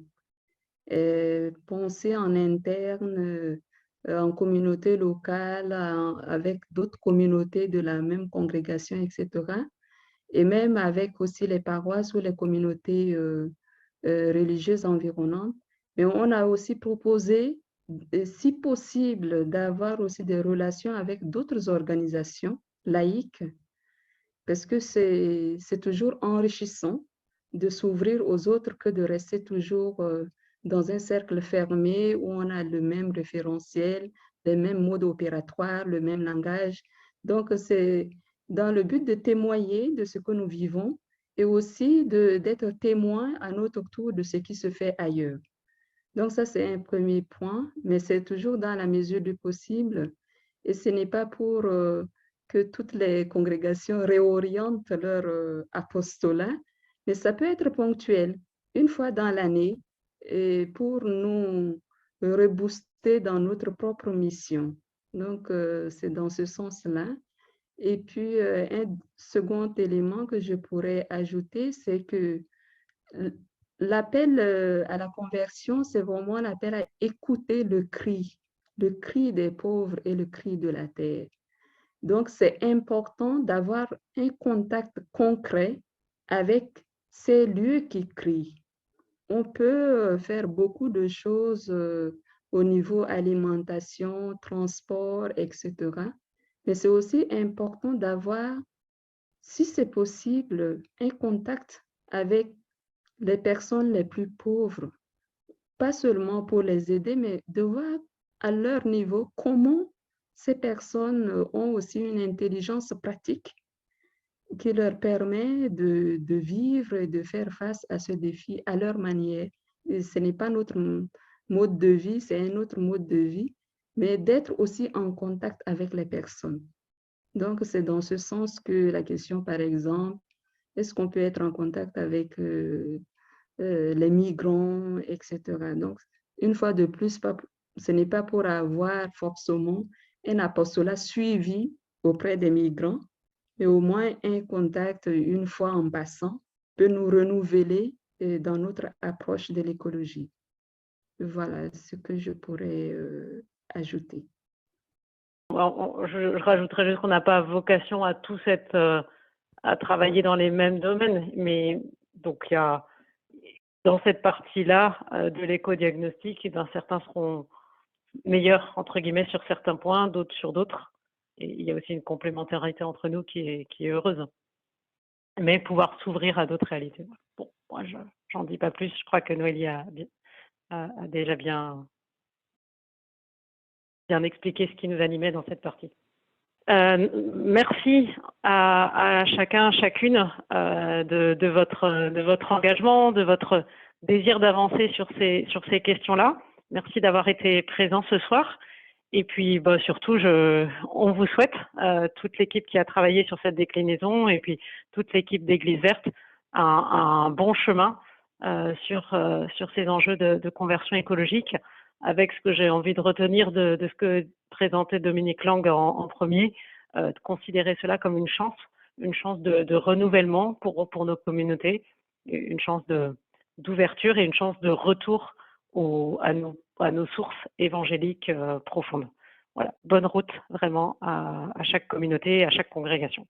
[SPEAKER 12] Penser en interne, en communauté locale, avec d'autres communautés de la même congrégation, etc. Et même avec aussi les paroisses ou les communautés religieuses environnantes. Mais on a aussi proposé, si possible, d'avoir aussi des relations avec d'autres organisations laïques, parce que c'est toujours enrichissant de s'ouvrir aux autres que de rester toujours dans un cercle fermé où on a le même référentiel, les mêmes modes opératoires, le même langage. Donc, c'est dans le but de témoigner de ce que nous vivons et aussi d'être témoin à notre tour de ce qui se fait ailleurs. Donc, ça, c'est un premier point, mais c'est toujours dans la mesure du possible. Et ce n'est pas pour que toutes les congrégations réorientent leur apostolat, mais ça peut être ponctuel, une fois dans l'année, et pour nous rebooster dans notre propre mission. Donc, c'est dans ce sens-là. Et puis, un second élément que je pourrais ajouter, c'est que l'appel à la conversion, c'est vraiment l'appel à écouter le cri des pauvres et le cri de la terre. Donc, c'est important d'avoir un contact concret avec ces lieux qui crient. On peut faire beaucoup de choses au niveau alimentation, transport, etc. Mais c'est aussi important d'avoir, si c'est possible, un contact avec les personnes les plus pauvres, pas seulement pour les aider, mais de voir à leur niveau comment ces personnes ont aussi une intelligence pratique qui leur permet de vivre et de faire face à ce défi à leur manière. Et ce n'est pas notre mode de vie, c'est un autre mode de vie, mais d'être aussi en contact avec les personnes. Donc, c'est dans ce sens que la question, par exemple, est-ce qu'on peut être en contact avec les migrants, etc. Donc, une fois de plus, ce n'est pas pour avoir forcément un apostolat suivi auprès des migrants, mais au moins un contact une fois en passant peut nous renouveler dans notre approche de l'écologie. Voilà ce que je pourrais ajouter.
[SPEAKER 1] Je rajouterais juste qu'on n'a pas vocation à tous être à travailler dans les mêmes domaines, mais donc il y a dans cette partie-là de l'éco-diagnostic, certains seront meilleurs entre guillemets sur certains points, d'autres sur d'autres. Et il y a aussi une complémentarité entre nous qui est heureuse. Mais pouvoir s'ouvrir à d'autres réalités. Bon, moi j'en dis pas plus. Je crois que Noélie a déjà bien expliqué ce qui nous animait dans cette partie. Merci à chacun, chacune de votre engagement, de votre désir d'avancer sur ces questions-là. Merci d'avoir été présent ce soir. Et puis surtout, on vous souhaite, toute l'équipe qui a travaillé sur cette déclinaison et puis toute l'équipe d'Église Verte, un bon chemin sur ces enjeux de conversion écologique, avec ce que j'ai envie de retenir de ce que présentait Dominique Lang en premier, de considérer cela comme une chance de renouvellement pour nos communautés, une chance d'ouverture et une chance de retour à nos sources évangéliques profondes. Voilà, bonne route vraiment à chaque communauté, à chaque congrégation.